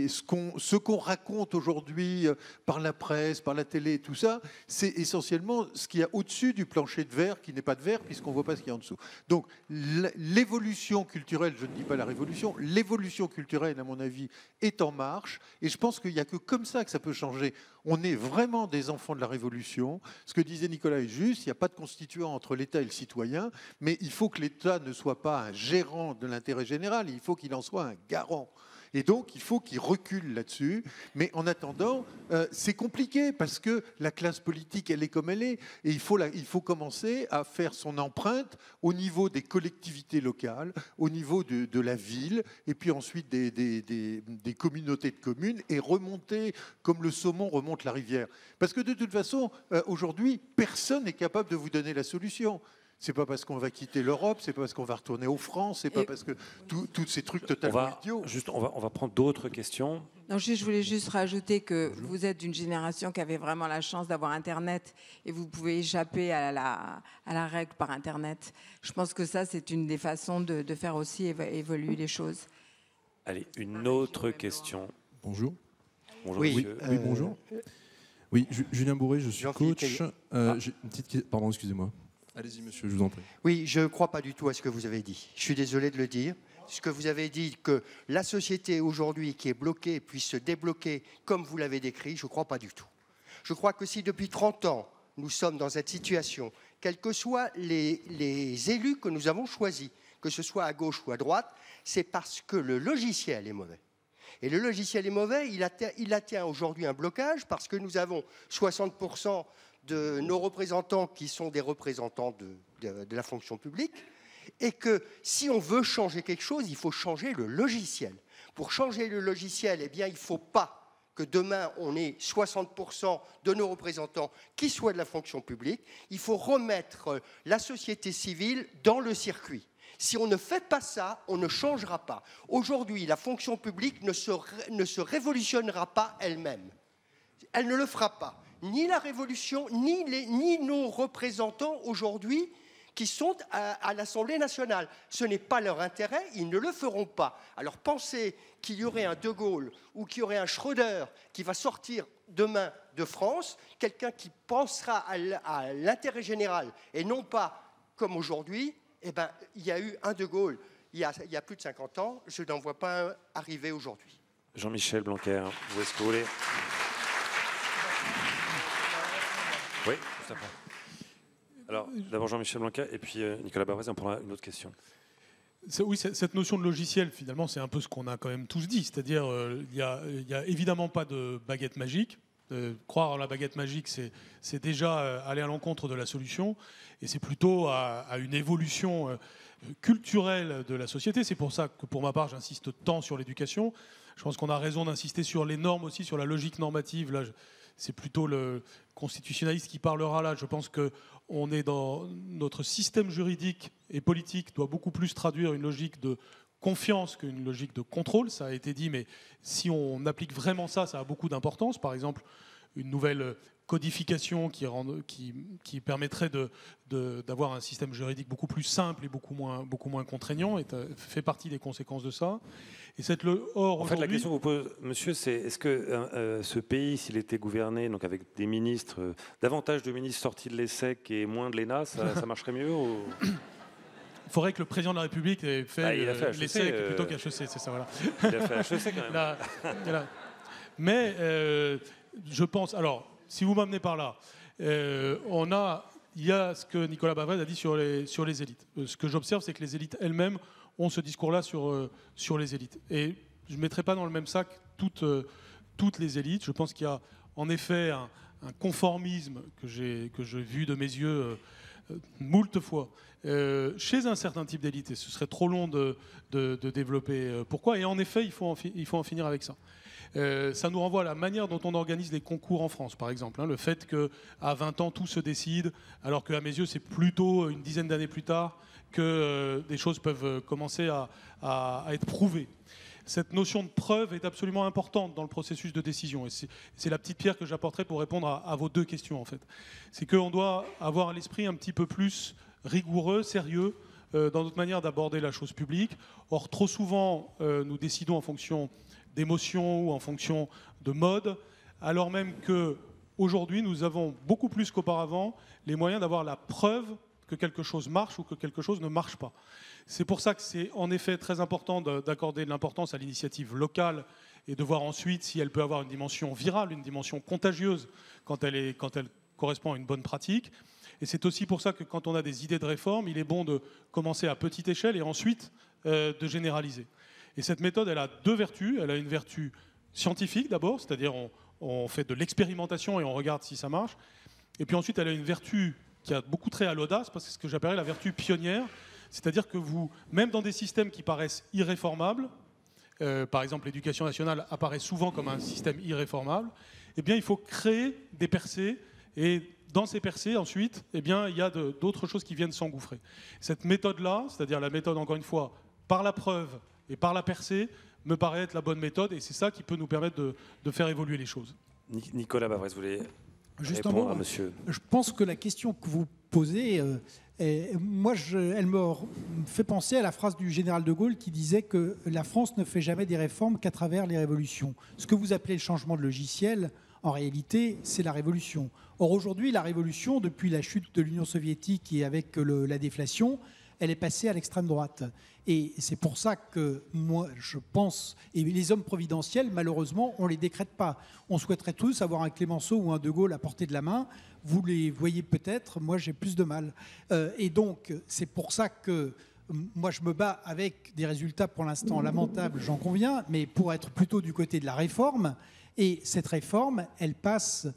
ce qu'on raconte aujourd'hui par la presse, par la télé, tout ça, c'est essentiellement ce qu'il y a au-dessus du plancher de verre, qui n'est pas de verre, puisqu'on ne voit pas ce qu'il y a en dessous. Donc l'évolution culturelle, je ne dis pas la révolution, l'évolution culturelle, à mon avis, est en marche. Et je pense qu'il n'y a que comme ça que ça peut changer. On est vraiment des enfants de la révolution. Ce que disait Nicolas est juste, il n'y a pas de constituant entre l'État et le citoyen, mais il faut que l'État ne soit pas un gérant de l'intérêt général, il faut qu'il en soit un garant. Et donc, il faut qu'il recule là-dessus. Mais en attendant, c'est compliqué parce que la classe politique, elle est comme elle est. Et il faut commencer à faire son empreinte au niveau des collectivités locales, au niveau de la ville, et puis ensuite des communautés de communes, et remonter comme le saumon remonte la rivière. Parce que de toute façon, aujourd'hui, personne n'est capable de vous donner la solution. C'est pas parce qu'on va quitter l'Europe, c'est pas parce qu'on va retourner aux France, c'est pas parce que tous ces trucs totalement idiots. On va prendre d'autres questions. Non, je voulais juste rajouter que vous êtes d'une génération qui avait vraiment la chance d'avoir Internet et vous pouvez échapper à la règle par Internet. Je pense que ça, c'est une des façons de faire aussi évoluer les choses. Allez, une autre question. Bonjour. Bonjour, oui, monsieur. Oui, bonjour. Oui, Julien Bourré, je suis coach. J'ai une petite question. Pardon, excusez-moi. Allez-y, monsieur, je vous en prie. Oui, je ne crois pas du tout à ce que vous avez dit. Je suis désolé de le dire. Ce que vous avez dit, que la société aujourd'hui qui est bloquée puisse se débloquer comme vous l'avez décrit, je ne crois pas du tout. Je crois que si depuis 30 ans, nous sommes dans cette situation, quels que soient les élus que nous avons choisis, que ce soit à gauche ou à droite, c'est parce que le logiciel est mauvais. Et le logiciel est mauvais, il atteint aujourd'hui un blocage parce que nous avons 60% de nos représentants qui sont des représentants de la fonction publique, et que si on veut changer quelque chose, il faut changer le logiciel. Pour changer le logiciel, eh bien, il ne faut pas que demain, on ait 60% de nos représentants qui soient de la fonction publique. Il faut remettre la société civile dans le circuit. Si on ne fait pas ça, on ne changera pas. Aujourd'hui, la fonction publique ne se révolutionnera pas elle-même. Elle ne le fera pas. Ni la révolution, ni nos représentants aujourd'hui qui sont à l'Assemblée nationale. Ce n'est pas leur intérêt, ils ne le feront pas. Alors penser qu'il y aurait un De Gaulle ou qu'il y aurait un Schröder qui va sortir demain de France, quelqu'un qui pensera à l'intérêt général et non pas comme aujourd'hui, eh ben, il y a eu un De Gaulle il y a plus de 50 ans, je n'en vois pas un arriver aujourd'hui. Jean-Michel Blanquer, où est-ce que vous voulez ? Oui, tout à fait. Alors, d'abord Jean-Michel Blanquer et puis Nicolas Bavrez, on prendra une autre question. Oui, cette notion de logiciel, finalement, c'est un peu ce qu'on a quand même tous dit. C'est-à-dire, il n'y a évidemment pas de baguette magique. Croire en la baguette magique, c'est déjà aller à l'encontre de la solution. Et c'est plutôt à une évolution culturelle de la société. C'est pour ça que, pour ma part, j'insiste tant sur l'éducation. Je pense qu'on a raison d'insister sur les normes aussi, sur la logique normative. Là, c'est plutôt le constitutionnaliste qui parlera là. Je pense qu'on est dans notre système juridique et politique doit beaucoup plus traduire une logique de confiance qu'une logique de contrôle. Ça a été dit, mais si on applique vraiment ça, ça a beaucoup d'importance. Par exemple, une nouvelle codification qui permettrait d'avoir un système juridique beaucoup plus simple et beaucoup moins contraignant fait partie des conséquences de ça. Et en fait, la question que vous pose, monsieur, c'est est-ce que ce pays, s'il était gouverné donc avec des ministres, davantage de ministres sortis de l'ESSEC et moins de l'ENA, ça marcherait mieux ou... Il faudrait que le président de la République ait fait, l'ESSEC plutôt qu'HEC, c'est ça, voilà. Il a fait HEC quand même. Là. Mais je pense... Alors, si vous m'amenez par là, il y a ce que Nicolas Bavrez a dit sur les élites. Ce que j'observe, c'est que les élites elles-mêmes ont ce discours-là sur les élites. Et je ne mettrai pas dans le même sac toutes les élites. Je pense qu'il y a en effet un conformisme que j'ai vu de mes yeux moult fois chez un certain type d'élite. Et ce serait trop long de développer pourquoi. Et en effet, il faut en finir avec ça. Ça nous renvoie à la manière dont on organise les concours en France, par exemple. Le fait qu'à 20 ans, tout se décide, alors qu'à mes yeux, c'est plutôt une dizaine d'années plus tard que des choses peuvent commencer à être prouvées. Cette notion de preuve est absolument importante dans le processus de décision. Et c'est la petite pierre que j'apporterai pour répondre à vos deux questions, en fait. C'est qu'on doit avoir l'esprit un petit peu plus rigoureux, sérieux, dans notre manière d'aborder la chose publique. Or, trop souvent, nous décidons en fonction d'émotions ou en fonction de mode, alors même qu'aujourd'hui, nous avons beaucoup plus qu'auparavant les moyens d'avoir la preuve que quelque chose marche ou que quelque chose ne marche pas. C'est pour ça que c'est en effet très important d'accorder de l'importance à l'initiative locale et de voir ensuite si elle peut avoir une dimension virale, une dimension contagieuse quand elle correspond à une bonne pratique. Et c'est aussi pour ça que quand on a des idées de réforme, il est bon de commencer à petite échelle et ensuite de généraliser. Et cette méthode, elle a deux vertus. Elle a une vertu scientifique d'abord, c'est-à-dire on fait de l'expérimentation et on regarde si ça marche. Et puis ensuite, elle a une vertu qui a beaucoup trait à l'audace, parce que c'est ce que j'appellerais la vertu pionnière. C'est-à-dire que vous, même dans des systèmes qui paraissent irréformables, par exemple l'éducation nationale apparaît souvent comme un système irréformable, eh bien il faut créer des percées, et dans ces percées ensuite, eh bien, il y a d'autres choses qui viennent s'engouffrer. Cette méthode-là, c'est-à-dire la méthode, encore une fois, par la preuve et par la percée, me paraît être la bonne méthode, et c'est ça qui peut nous permettre de faire évoluer les choses. Nicolas Bavrez, vous voulez répondre à monsieur? Je pense que la question que vous posez, elle me fait penser à la phrase du général de Gaulle qui disait que la France ne fait jamais des réformes qu'à travers les révolutions. Ce que vous appelez le changement de logiciel, en réalité, c'est la révolution. Or, aujourd'hui, la révolution, depuis la chute de l'Union soviétique et avec la déflation, elle est passée à l'extrême droite. Et c'est pour ça que moi, je pense, et les hommes providentiels, malheureusement, on ne les décrète pas. On souhaiterait tous avoir un Clémenceau ou un De Gaulle à portée de la main. Vous les voyez peut-être, moi j'ai plus de mal. Et donc, c'est pour ça que moi je me bats avec des résultats pour l'instant lamentables, j'en conviens, mais pour être plutôt du côté de la réforme. Et cette réforme, elle passe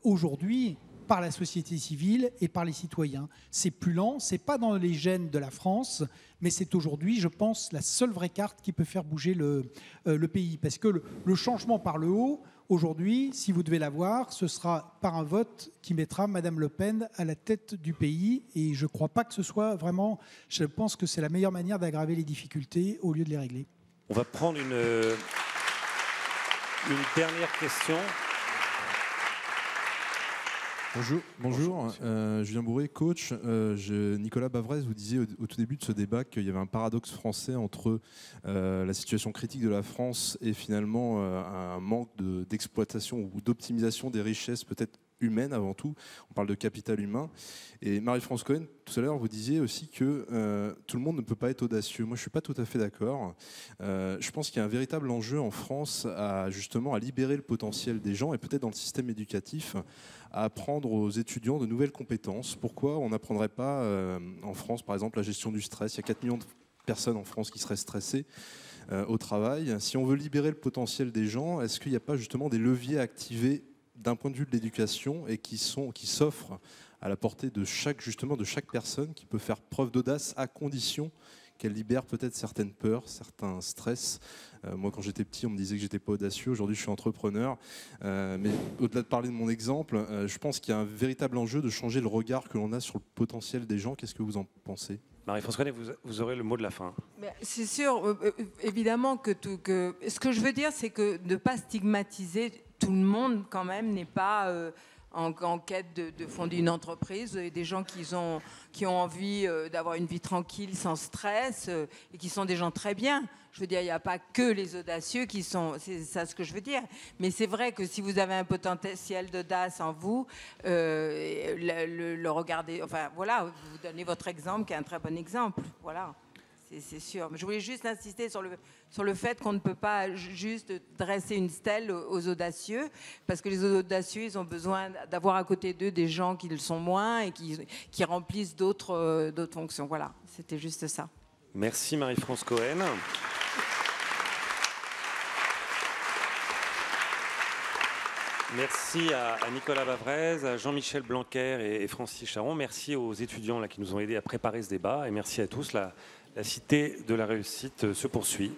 aujourd'hui par la société civile et par les citoyens. C'est plus lent, c'est pas dans les gènes de la France, mais c'est aujourd'hui, je pense, la seule vraie carte qui peut faire bouger le pays. Parce que le changement par le haut, aujourd'hui, si vous devez l'avoir, ce sera par un vote qui mettra Madame Le Pen à la tête du pays. Et je ne crois pas que ce soit vraiment... Je pense que c'est la meilleure manière d'aggraver les difficultés au lieu de les régler. On va prendre une dernière question. Bonjour. Julien Bourré, coach. Nicolas Bavrez, vous disiez au tout début de ce débat qu'il y avait un paradoxe français entre la situation critique de la France et finalement un manque d'exploitation ou d'optimisation des richesses peut-être humaines avant tout. On parle de capital humain. Et Marie-France Cohen, tout à l'heure, vous disiez aussi que tout le monde ne peut pas être audacieux. Moi, je ne suis pas tout à fait d'accord. Je pense qu'il y a un véritable enjeu en France à libérer le potentiel des gens et peut-être dans le système éducatif à apprendre aux étudiants de nouvelles compétences. Pourquoi on n'apprendrait pas en France, par exemple, la gestion du stress? Il y a 4 millions personne en France qui serait stressée au travail. Si on veut libérer le potentiel des gens, est-ce qu'il n'y a pas justement des leviers à activer d'un point de vue de l'éducation et qui s'offrent à la portée de chaque personne qui peut faire preuve d'audace à condition qu'elle libère peut-être certaines peurs, certains stress. Moi, quand j'étais petit, on me disait que j'étais pas audacieux. Aujourd'hui, je suis entrepreneur. Mais au-delà de parler de mon exemple, je pense qu'il y a un véritable enjeu de changer le regard que l'on a sur le potentiel des gens. Qu'est-ce que vous en pensez ? Marie-France René, vous aurez le mot de la fin. C'est sûr, évidemment que ce que je veux dire, c'est que ne pas stigmatiser tout le monde, quand même, n'est pas en quête de fonder une entreprise, et des gens qui ont envie d'avoir une vie tranquille, sans stress, et qui sont des gens très bien. Je veux dire, il n'y a pas que les audacieux qui sont... C'est ça ce que je veux dire. Mais c'est vrai que si vous avez un potentiel d'audace en vous, le regardez... Enfin, voilà, vous donnez votre exemple, qui est un très bon exemple. Voilà, c'est sûr. Mais je voulais juste insister sur le fait qu'on ne peut pas juste dresser une stèle aux audacieux, parce que les audacieux, ils ont besoin d'avoir à côté d'eux des gens qui le sont moins et qui remplissent d'autres fonctions. Voilà, c'était juste ça. Merci Marie-France Cohen. Merci à Nicolas Bavrez, à Jean-Michel Blanquer et Francis Charon. Merci aux étudiants là, qui nous ont aidés à préparer ce débat. Et merci à tous. La cité de la réussite se poursuit.